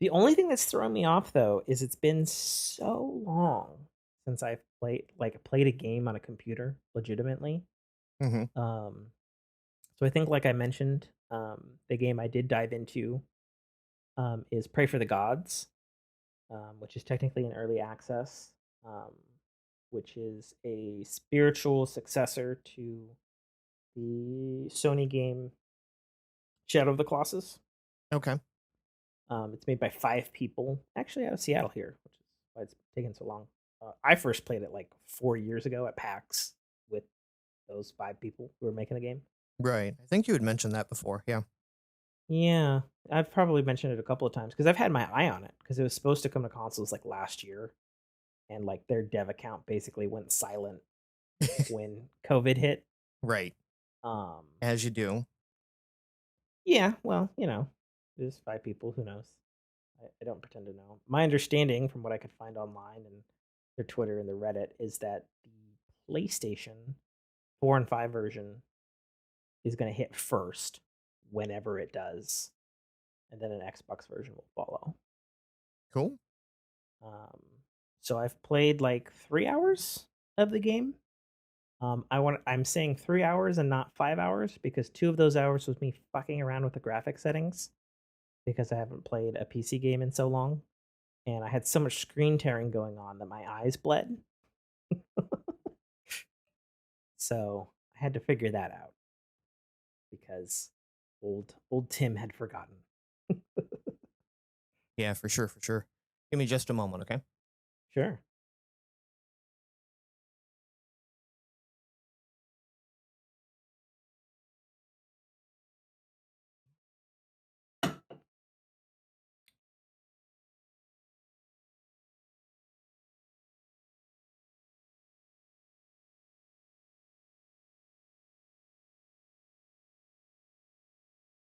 The only thing that's throwing me off though is it's been so long since I've played a game on a computer legitimately. Hmm. Um, so I think, like I mentioned, the game I did dive into is Pray for the Gods, which is technically in early access, um, which is a spiritual successor to the Sony game Shadow of the Colossus. Okay. It's made by 5 people, actually out of Seattle here, which is why it's taken so long. I first played it like 4 years ago at PAX with those 5 people who were making the game. Right. I think you had mentioned that before. Yeah. Yeah, I've probably mentioned it a couple of times because I've had my eye on it because it was supposed to come to consoles like last year, and like their dev account basically went silent when COVID hit. Right. Um, As you do. yeah, well, there's 5 people. Who knows? I don't pretend to know. My understanding, from what I could find online and their Twitter and the Reddit, is that the PlayStation 4 and 5 version is going to hit first whenever it does, and then an Xbox version will follow. Cool. Um, so I've played like 3 hours of the game. I'm saying 3 hours and not 5 hours because 2 of those hours was me fucking around with the graphic settings because I haven't played a PC game in so long, and I had so much screen tearing going on that my eyes bled. So I had to figure that out because old Tim had forgotten. Yeah, for sure. For sure. Give me just a moment. Okay. Sure.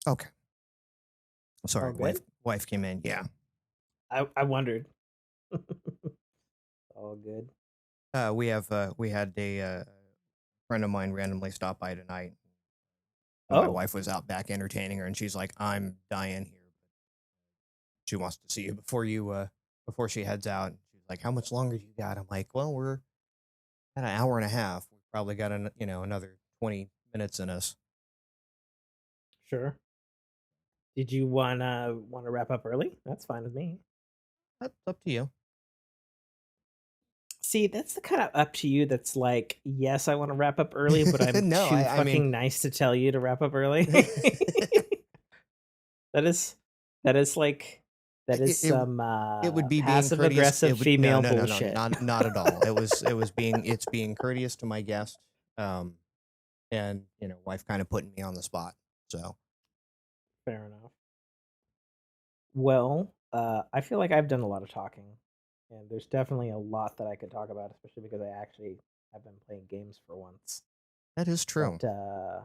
Okay. Sorry. All good. Wife came in. Yeah. I wondered. All good. We had a friend of mine randomly stop by tonight. My Oh, wife was out back entertaining her, and she's like, "I'm dying here. She wants to see you before she heads out." She's like, "How much longer do you got?" I'm like, "Well, we're at an hour and a half. We've probably got another 20 minutes in us." sure. Did you wanna wrap up early? That's fine with me. That's up to you. See, that's the kind of up to you that's like, yes, I want to wrap up early, but I'm No, too I mean, fucking nice to tell you to wrap up early. that is that is like that is it, it some it would be being passive courteous. aggressive It would no, female no, no, no, bullshit. not at all. It's being courteous to my guest. And wife kind of putting me on the spot. So Fair enough. Well, I feel like I've done a lot of talking, and there's definitely a lot that I could talk about, especially because I actually have been playing games for once. that is true. But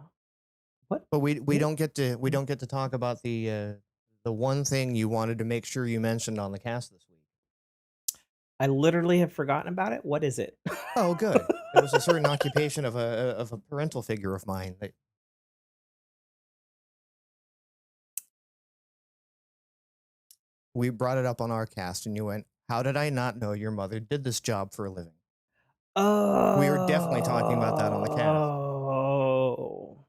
what? But we Yeah, don't get to talk about the one thing you wanted to make sure you mentioned on the cast this week. I literally have forgotten about it. What is it? Oh, good. It was a certain occupation of a parental figure of mine that we brought it up on our cast, and you went, "How did I not know your mother did this job for a living?" We were definitely talking about that on the cast. Oh.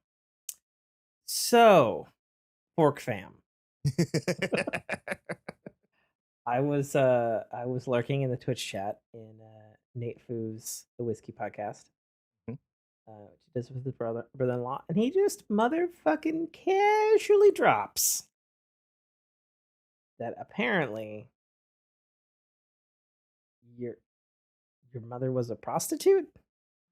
So, Fork Fam. I was lurking in the Twitch chat in Nate Foos, the Whiskey Podcast, which he does with his brother-in-law, and he just motherfucking casually drops that apparently your your mother was a prostitute?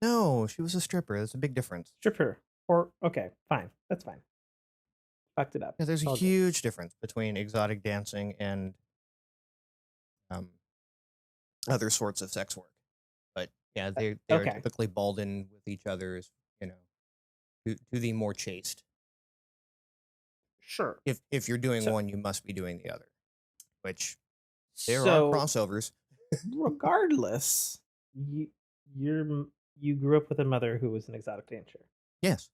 No, she was a stripper. That's a big difference. Stripper. Or okay, fine. That's fine. fucked it up. Yeah, there's It's a all good. huge difference between exotic dancing and um, other sorts of sex work. But yeah, they are Okay, typically balled in with each other's, to the more chaste. sure. If you're doing So, one, you must be doing the other. Which there are so crossovers. regardless, you you grew up with a mother who was an exotic dancer. Yes,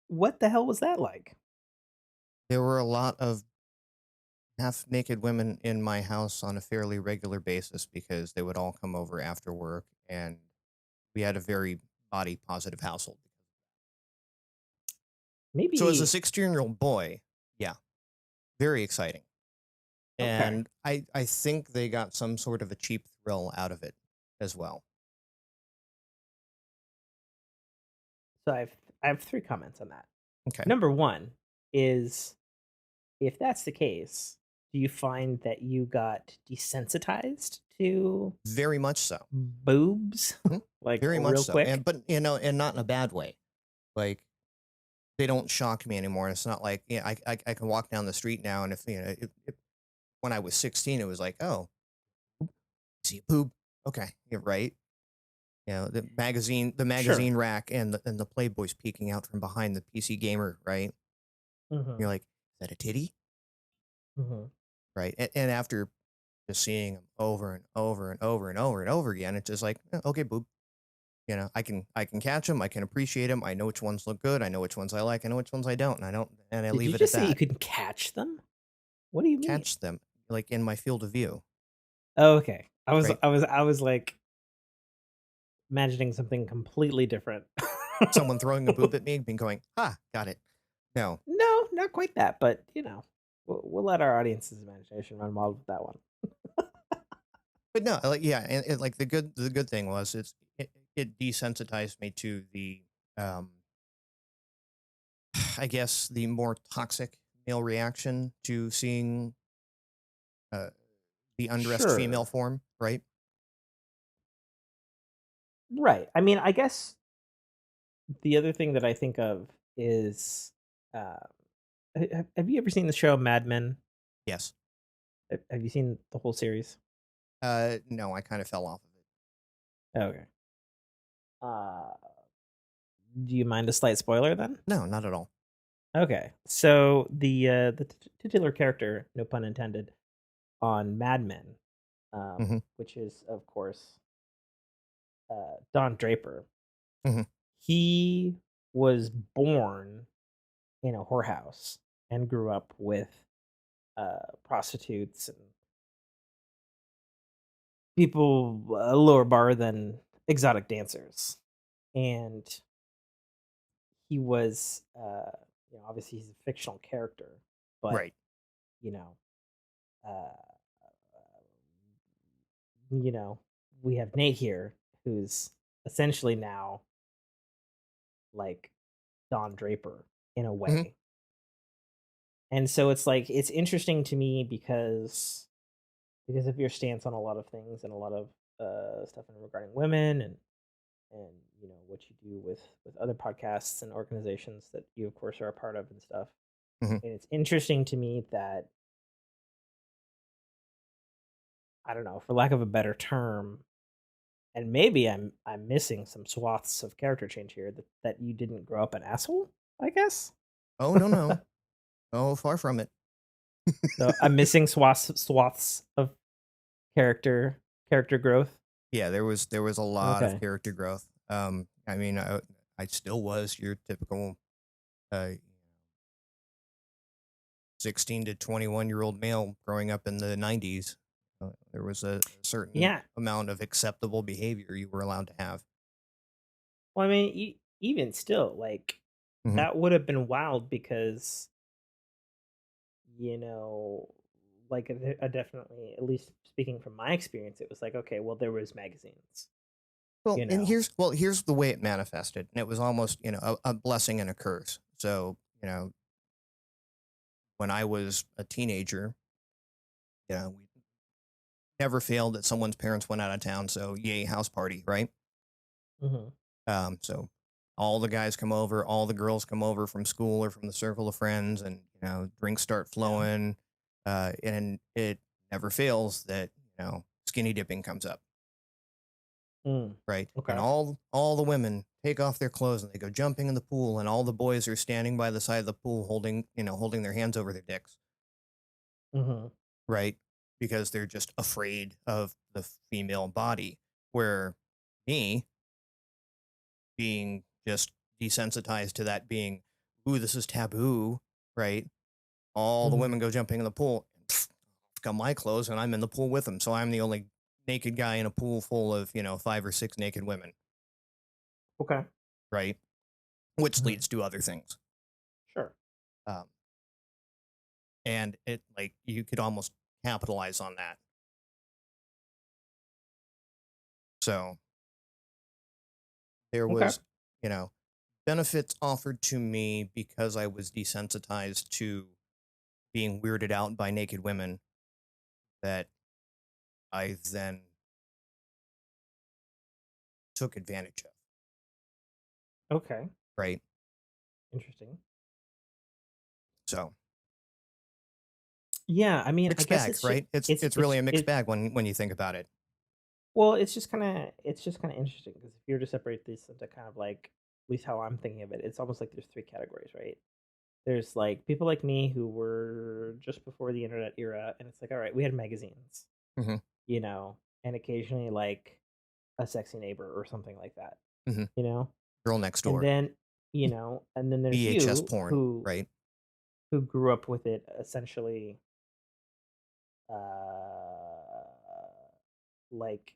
What the hell was that like? there were a lot of half naked women in my house on a fairly regular basis because they would all come over after work, and we had a very body positive household. So as a Maybe 16-year-old boy, yeah, very exciting. okay. And I think they got some sort of a cheap thrill out of it as well. So I have three comments on that. Okay. Number one is, if that's the case, do you find that you got desensitized to Very much so. boobs Mhm. like Very much real so. quick? And not in a bad way. Like, they don't shock me anymore. It's not like, I can walk down the street now, and when I was 16, it was like, oh, see a boob. Okay, you're right. The Sure. magazine rack, and the Playboy's peeking out from behind the PC gamer, right? Hmm. You're like, is that a titty? Hmm. Right? And after just seeing them over and over and over and over and over again, it's just like, okay, boob. I can catch them. I can appreciate them. I know which ones look good. I know which ones I like. I know which ones I don't, and I Did you leave it at just say you that. could catch them? What do you mean? Catch them like in my field of view, Oh, okay. I was right? I was I was like imagining something completely different. Someone throwing a boob at me and going, "Ha, got it." No, No, not quite that, but we'll let our audience's imagination run wild with that one. but no, like, yeah, and like the good thing was it desensitized me to the um I guess the more toxic male reaction to seeing uh the undressed female Sure. form, right? Right. I mean, I guess the other thing that I think of is, uh, have you ever seen the show Mad Men? Yes. Have you seen the whole series? No, I kind of fell off of it. Okay. Uh, do you mind a slight spoiler then? No, not at all. Okay. So the titular character, no pun intended, on Mad Men, Hmm. which is of course Don Draper. Hmm. He was born in a whorehouse and grew up with prostitutes and people a lower bar than exotic dancers. And he was, obviously he's a fictional character, but Right. you know, uh, you know, we have Nate here, who's essentially now like Don Draper in a Hmm. way. And so it's like it's interesting to me because of your stance on a lot of things and a lot of stuff regarding women and what you do with other podcasts and organizations that you of course are a part of and stuff. Hmm. And it's interesting to me that, I don't know, for lack of a better term, and maybe I'm missing some swaths of character change here, that you didn't grow up an asshole, I guess. Oh, no, no. Oh, far from it. So I'm missing swaths of character growth. Yeah, there was a lot of Okay. character growth. I mean, I still was your typical uh 16 to 21-year-old male growing up in the 90s. There was a certain Yeah. amount of acceptable behavior you were allowed to have. Well, I mean, even still, like, Hmm. that would have been wild because, you know, like, I definitely, at least speaking from my experience, it was like, okay, well, there was magazines, Well, you and know. here's the way it manifested, and it was almost a blessing and a curse. So when I was a teenager, we never failed that someone's parents went out of town, so yay, house party, right? Hmm. So all the guys come over, all the girls come over from school or from the circle of friends, and drinks start Yeah. flowing, and it never fails that skinny dipping comes up, Mm. right? And Okay. all the women take off their clothes and they go jumping in the pool, and all the boys are standing by the side of the pool holding their hands over their dicks, Mm-hmm. right? Because they're just afraid of the female body. Where me, being just desensitized to that being, ooh, this is taboo, right? All the Mm-hmm. women go jumping in the pool, come my clothes, and I'm in the pool with them. So I'm the only naked guy in a pool full of, 5 or 6 naked women, Okay. right? Which Mm-hmm. leads to other things. Sure. Um, and it, like, you could almost capitalize on that. So there Okay. was, you know, benefits offered to me because I was desensitized to being weirded out by naked women that I then took advantage of, Okay. right? Interesting. So Yeah, I mean, I mixed guess bag, right? It's it's it's it's really a mixed it bag when you think about it. well, it's just kind of interesting because if you were to separate these into kind of like at least how I'm thinking of it, it's almost like there's three categories, right? There's like people like me who were just before the internet era, and it's like, all right, we had magazines, Hmm. you know, and occasionally like a sexy neighbor or something like that, Hmm. you know, Girl next and door, then and then there's VHS you porn, right? who grew up with it essentially, uh, like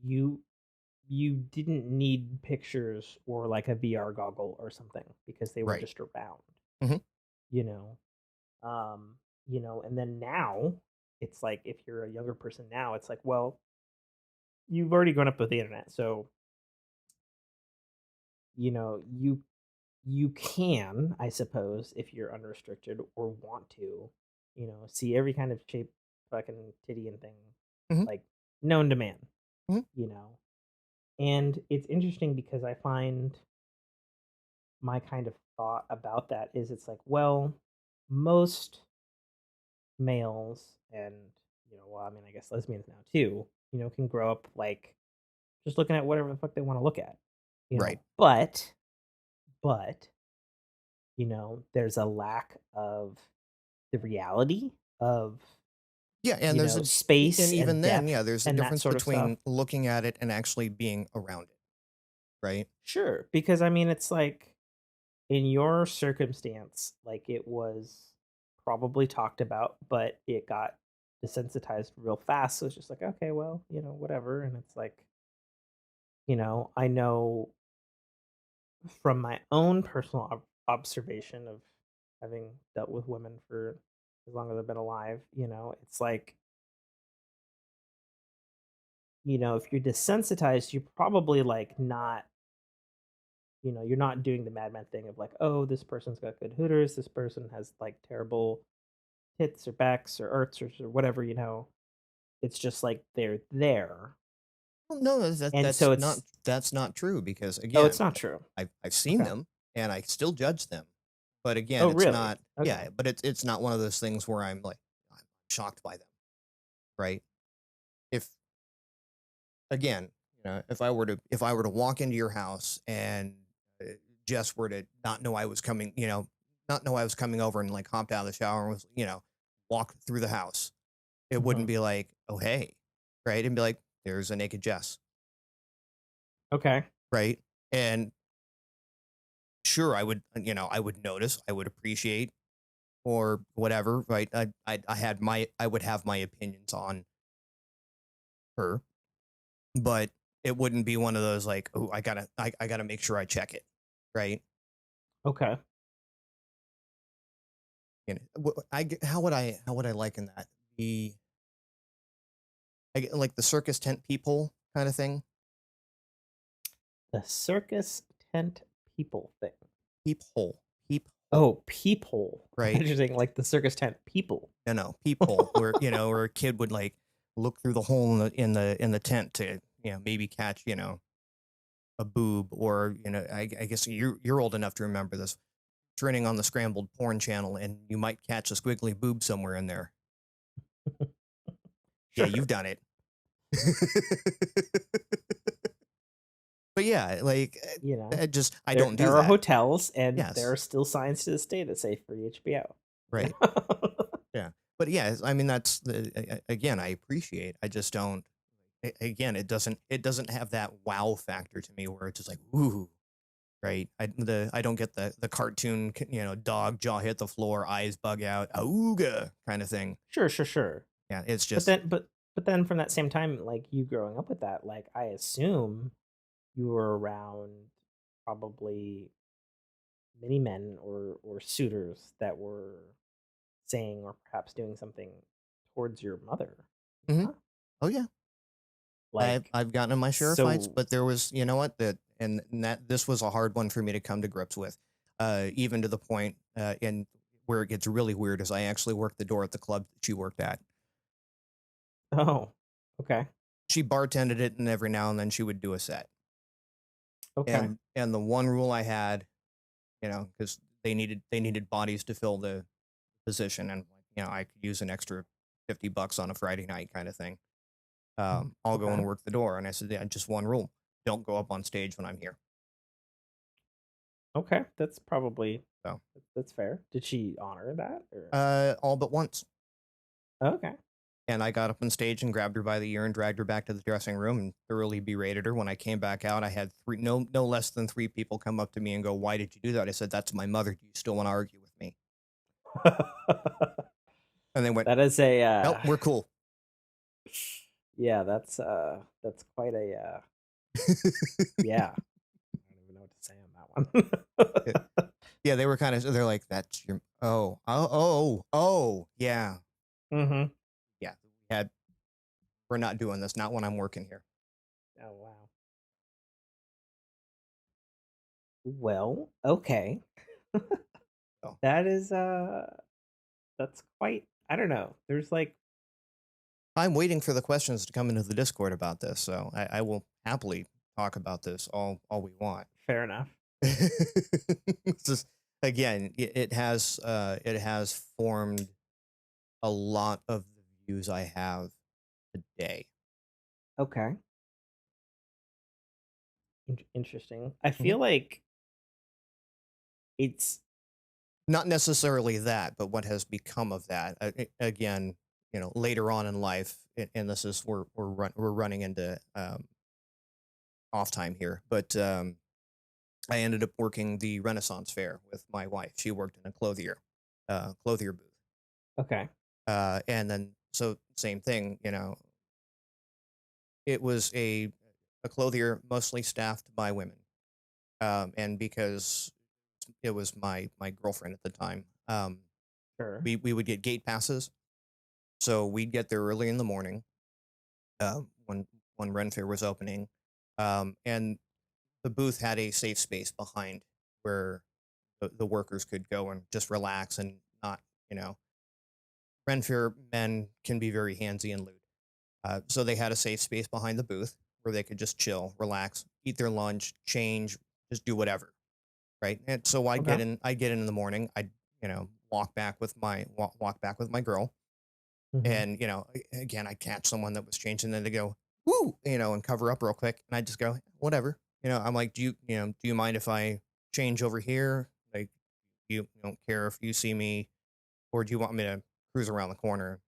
you you didn't need pictures or like a VR goggle or something because they were Right. just around, Hmm. you know. Um, and then now it's like if you're a younger person now, it's like, well, you've already grown up with the internet, so you know, you can, I suppose, if you're unrestricted or want to, see every kind of shape, fucking titty and thing, Hmm. like known to man, Hmm. you know. And it's interesting because I find my kind of thought about that is it's like, well, most males and, well, I mean, I guess lesbians now too, can grow up like just looking at whatever the fuck they want to look at, Right. but, there's a lack of the reality of, Yeah, and space and and even then, yeah, depth there's a and that difference sort of stuff. between looking at it and actually being around it, right? Sure. Because I mean, it's like, in your circumstance, like it was probably talked about, but it got desensitized real fast. So it's just like, okay, well, whatever. And it's like, I know from my own personal observation of having dealt with women for as long as I've been alive, it's like, if you're desensitized, you're probably like not, you're not doing the madman thing of like, oh, this person's got good hooters, this person has like terrible hits or backs or arts or whatever, it's just like they're there. Well, no, And so it's that's not true because oh, again, it's not true. I've seen Okay. them and I still judge them, but again, Oh, it's really? not. Okay. Yeah, but it's not one of those things where I'm shocked by them, right? If again, if I were to walk into your house and Jess were to not know I was coming, not know I was coming over and like hopped out of the shower and was walked through the house, it wouldn't Mhm. be like, oh hey, right? It'd be like, there's a naked Jess, Okay. right? And sure, I would notice, I would appreciate, or whatever, right? I would have my opinions on her, but it wouldn't be one of those like, oh, I gotta make sure I check it, right? Okay. How would I liken that? The like the circus tent people kind of thing. The circus tent people thing. Peephole, peephole, Oh, peephole. right? Interesting, like the circus tent people. No, peephole, where where a kid would like look through the hole in the tent to maybe catch a boob, or I guess you're old enough to remember this, turning on the scrambled porn channel and you might catch a squiggly boob somewhere in there. Yeah, Sure. you've done it. But yeah, like, You know, I there don't do there are that. hotels, and there Yes, are still signs to this day that say free HBO. You right. know? Yeah, but yeah, I mean that's again, I appreciate. I just don't. Again, it doesn't have that wow factor to me where it's just like ooh, right. I don't get the cartoon dog jaw hit the floor, eyes bug out, auga kind of thing. Sure, sure, sure. Yeah, it's But just then, but then from that same time, like you growing up with that, like I assume you were around probably many men or suitors that were saying or perhaps doing something towards your mother. mhm. Huh? Oh yeah. I've Like I've gotten in my share of fights, so. but there was, you know what, and that this was a hard one for me to come to grips with, even to the point, in where it gets really weird is I actually worked the door at the club that she worked at. Oh, okay, She bartended it, and every now and then she would do a set. okay, And the one rule I had, because they needed bodies to fill the position, and I could use an extra $50 on a Friday night kind of thing. I'll go okay, and work the door, and I said, yeah, just one rule: don't go up on stage when I'm here. okay. That's probably So, that's fair. Did she honor that or? all but once. Okay. And I got up on stage and grabbed her by the ear and dragged her back to the dressing room and thoroughly berated her. When I came back out, I had no less than three people come up to me and go, "Why did you do that?" I said, "That's my mother. Do you still want to argue with me?" And they went, That is a "Nope, we're cool." yeah, that's quite a yeah. I don't even know what to say on Yeah, that one. yeah, they were kind of. They're like, "That's your oh, yeah, Mhm. yeah." We're not doing this. Not when I'm working here. Oh wow. Well, okay. So That is that's quite, I don't know. There's like I'm waiting for the questions to come into the Discord about this. So I will happily talk about this all we want. fair enough. It's just, again, it has formed a lot of the views I have today. Okay. Interesting. I Mhm. feel like it's Not necessarily that, but what has become of that. Again, later on in life, and this is we're running into off time here, but I ended up working the Renaissance Fair with my wife. She worked in a clothier booth, okay. and then so same thing. It was a clothier mostly staffed by women, and because it was my girlfriend at the time, Sure. we would get gate passes, so we'd get there early in the morning, when Ren Fair was opening, and the booth had a safe space behind where the workers could go and just relax and not, you know, Ren Fair men can be very handsy and lewd. So they had a safe space behind the booth where they could just chill, relax, eat their lunch, change, just do whatever, right? And so Okay. I'd get in the morning, I'd walk back with my girl, Mhm. and again I catch someone that was changing, and they go woo, and cover up real quick, and I just go whatever, I'm like, do you mind if I change over here? Like, you don't care if you see me, or do you want me to cruise around the corner?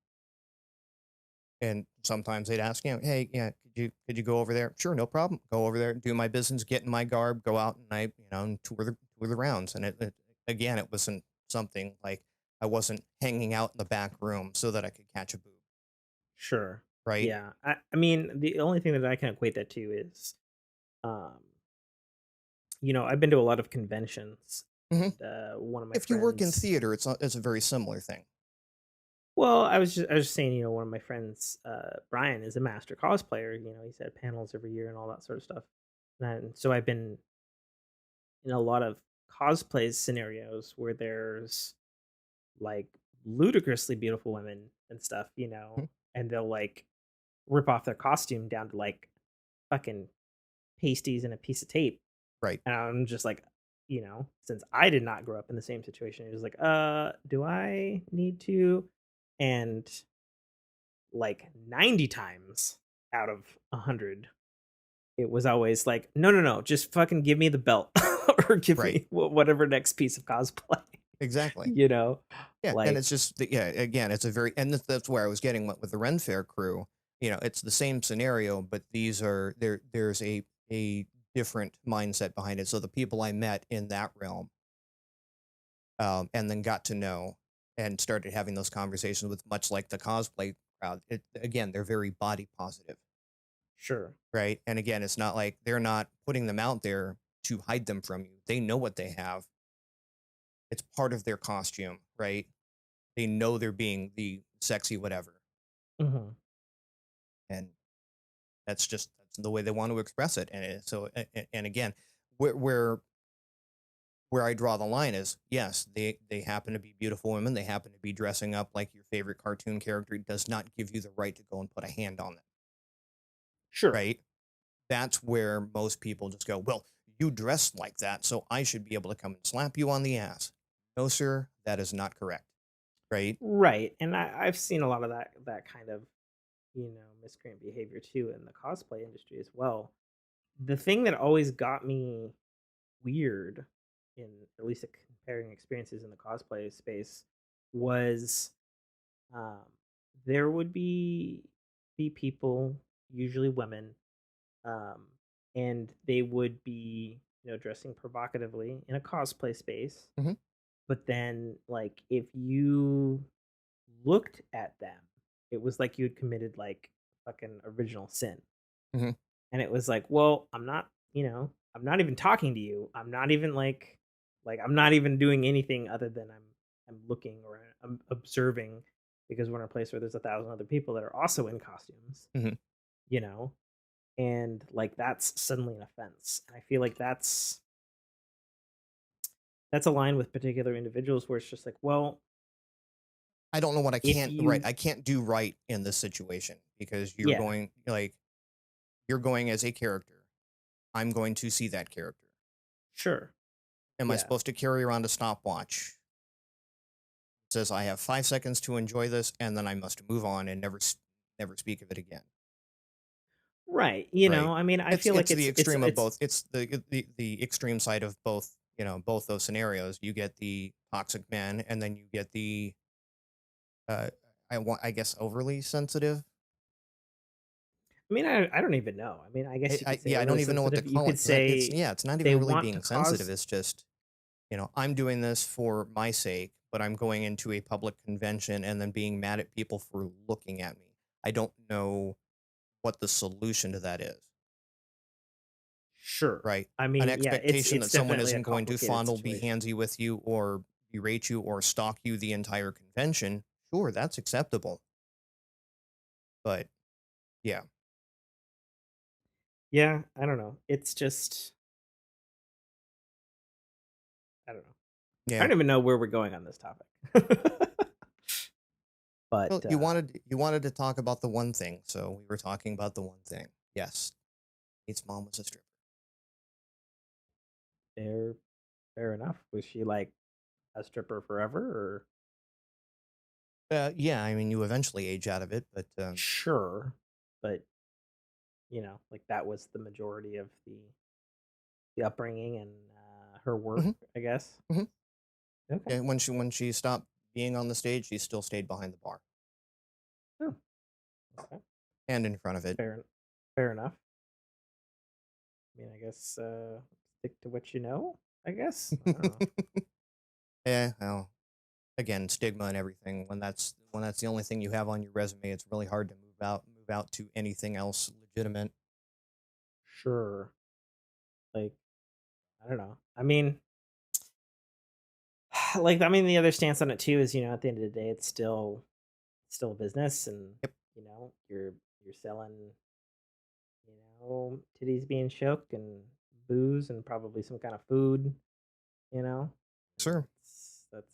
And sometimes they'd ask, hey, yeah, could you go over there? Sure, no problem. Go over there, do my business, get in my garb, go out, and and tour the rounds. And again, it wasn't something like I wasn't hanging out in the back room so that I could catch a boob, Sure. right? Yeah. I mean, the only thing that I can equate that to is um I've been to a lot of conventions, Hmm. and one of my If you work in friends. theater, it's a very similar thing. Well, I was just saying, one of my friends, Brian, is a master cosplayer. He's at panels every year and all that sort of stuff. And so I've been in a lot of cosplay scenarios where there's like ludicrously beautiful women and stuff, Mhm. and they'll like rip off their costume down to like fucking pasties and a piece of tape. Right. And I'm just like, since I did not grow up in the same situation, it was like, do I need to? And like 90 times out of 100, it was always like, no, no, no, just fucking give me the belt or give Right. me whatever next piece of cosplay, Exactly. you know? Yeah, and Like, it's just yeah. Again, it's a very and that's where I was getting with the Ren Fair crew. It's the same scenario, but these are There's a different mindset behind it. So the people I met in that realm, and then got to know and started having those conversations with, much like the cosplay crowd. Again, they're very body positive, sure. right? And again, it's not like they're not putting them out there to hide them from you. They know what they have. It's part of their costume, right? They know they're being the sexy whatever, Hmm. and that's the way they want to express it. And again, where where where I draw the line is, yes, they happen to be beautiful women. They happen to be dressing up like your favorite cartoon character. It does not give you the right to go and put a hand on them, Sure. right? That's where most people just go, well, you dress like that, so I should be able to come and slap you on the ass. No, sir, that is not correct, right? Right. And I've seen a lot of that kind of, miscreant behavior too in the cosplay industry as well. The thing that always got me weird in at least comparing experiences in the cosplay space was um, there would be people, usually women, um, and they would be dressing provocatively in a cosplay space. Hmm. But then, like, if you looked at them, it was like you had committed like fucking original sin. Hmm. And it was like, well, I'm not even talking to you. I'm not even like I'm not even doing anything other than I'm looking or I'm observing because we're in a place where there's 1,000 other people that are also in costumes, Hmm. you know, and like that's suddenly an offense. And I feel like that's aligned with particular individuals where it's just like, well, I don't know what if you, I can't do right in this situation because yeah, you're going as a character. I'm going to see that character. sure, Am I yeah, supposed to carry around a stopwatch? It says I have 5 seconds to enjoy this, and then I must move on and never speak of it again. right. Right? I mean, I feel like It's the extreme of it's both. It's the extreme side of both. Both those scenarios. You get the toxic man, and then you get the uh, I guess overly sensitive. I mean, I don't even know. I mean, I guess you could say Yeah, I don't overly even know what to sensitive. You call it could because it's say yeah, it's not they even really want to being sensitive. cause It's just I'm doing this for my sake, but I'm going into a public convention and then being mad at people for looking at me. I don't know what the solution to that is, sure. right? I An mean, yeah, expectation it's that someone definitely a isn't going to complicated fondle, be situation. handsy with you, or berate you, or stalk you the entire convention. Sure, that's acceptable. But yeah, Yeah, I don't know. It's just I don't know. I yeah. don't even know where we're going on this topic. Well, But you wanted to talk about the one thing, so we were talking about the one thing. Yes, Nate's mom was a stripper. fair fair enough. Was she like a stripper forever or Yeah, I mean, you eventually age out of it, but sure, but like that was the majority of the upbringing and her work, mhm, I guess. mhm. Okay. Yeah, when she stopped being on the stage, she still stayed behind the bar Oh, okay. and in front of it. Fair enough. I mean, I guess stick to what you know. I guess I don't know. Yeah, well, again, stigma and everything. When that's the only thing you have on your resume, it's really hard to move out to anything else legitimate. Sure, like I don't know. I mean, the other stance on it too is at the end of the day, it's still a business, and Yep, you're selling titties being shook and booze and probably some kind of food, and sure. that's what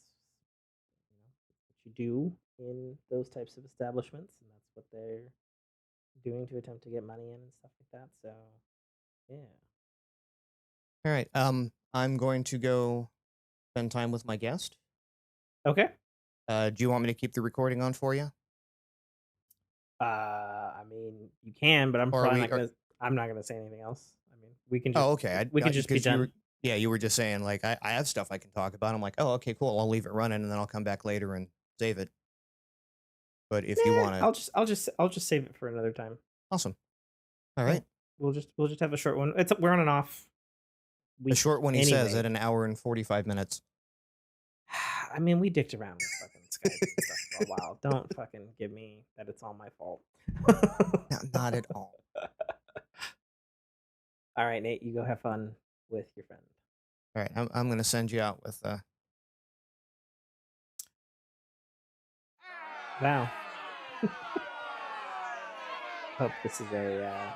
you do in those types of establishments, and that's what they're doing to attempt to get money in and stuff like that. So Yeah. All right. I'm going to go spend time with my guest. Okay. Do you want me to keep the recording on for you? I mean, you can, but I'm Or are probably we? not gonna. I'm not gonna say anything else. I mean, we can just. Oh, okay. We can just be Because you done. were, yeah, you were just saying like I have stuff I can talk about. I'm like, oh, okay, cool. I'll leave it running and then I'll come back later and save it. But if you Nah, want to, I'll just save it for another time. awesome. All Yeah. right. We'll just have a short one. We're on and off The week short one he says anyway. at 1 hour and 45 minutes. I mean, we dicked around with fucking Skype and stuff for a while. Don't fucking give me that it's all my fault. No, not at all. All right, Nate, you go have fun with your friend. All right, I'm gonna send you out with Wow. Hope this is a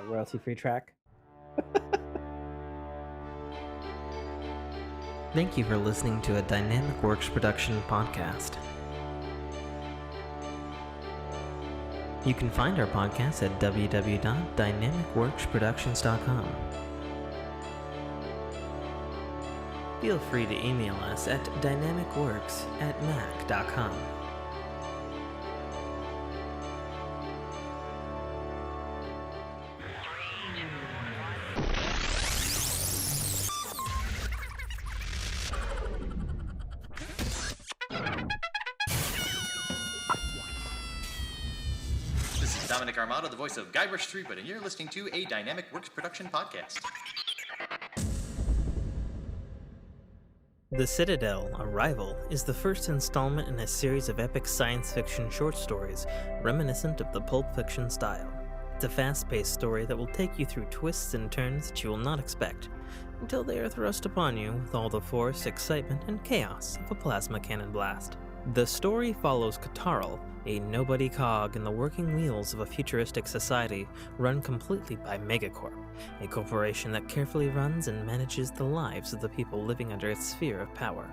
royalty-free track. Thank you for listening to a Dynamic Works production podcast. You can find our podcast at www.dynamicworksproductions.com. Feel free to email us at dynamicworks@mac.com. This is Dominic Armato, the voice of Guybrush Threepwood, and you're listening to a Dynamic Works production podcast. The Citadel Arrival is the first installment in a series of epic science fiction short stories reminiscent of the Pulp Fiction style. It's a fast-paced story that will take you through twists and turns that you will not expect, until they are thrust upon you with all the force, excitement, and chaos of a plasma cannon blast. The story follows Katarl, a nobody cog in the working wheels of a futuristic society run completely by Megacorp, a corporation that carefully runs and manages the lives of the people living under its sphere of power.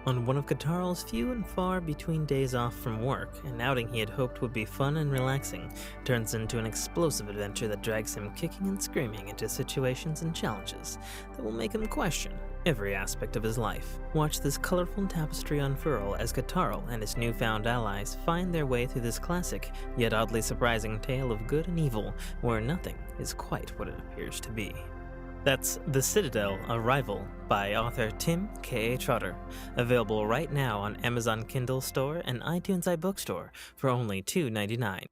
On one of Katarl's few and far between days off from work, an outing he had hoped would be fun and relaxing turns into an explosive adventure that drags him kicking and screaming into situations and challenges that will make him question every aspect of his life. Watch this colorful tapestry unfurl as Katarl and his newfound allies find their way through this classic, yet oddly surprising tale of good and evil, where nothing is quite what it appears to be. That's The Citadel Arrival by author Tim K.A. Trotter, available right now on Amazon Kindle Store and iTunes iBookstore for only $2.99.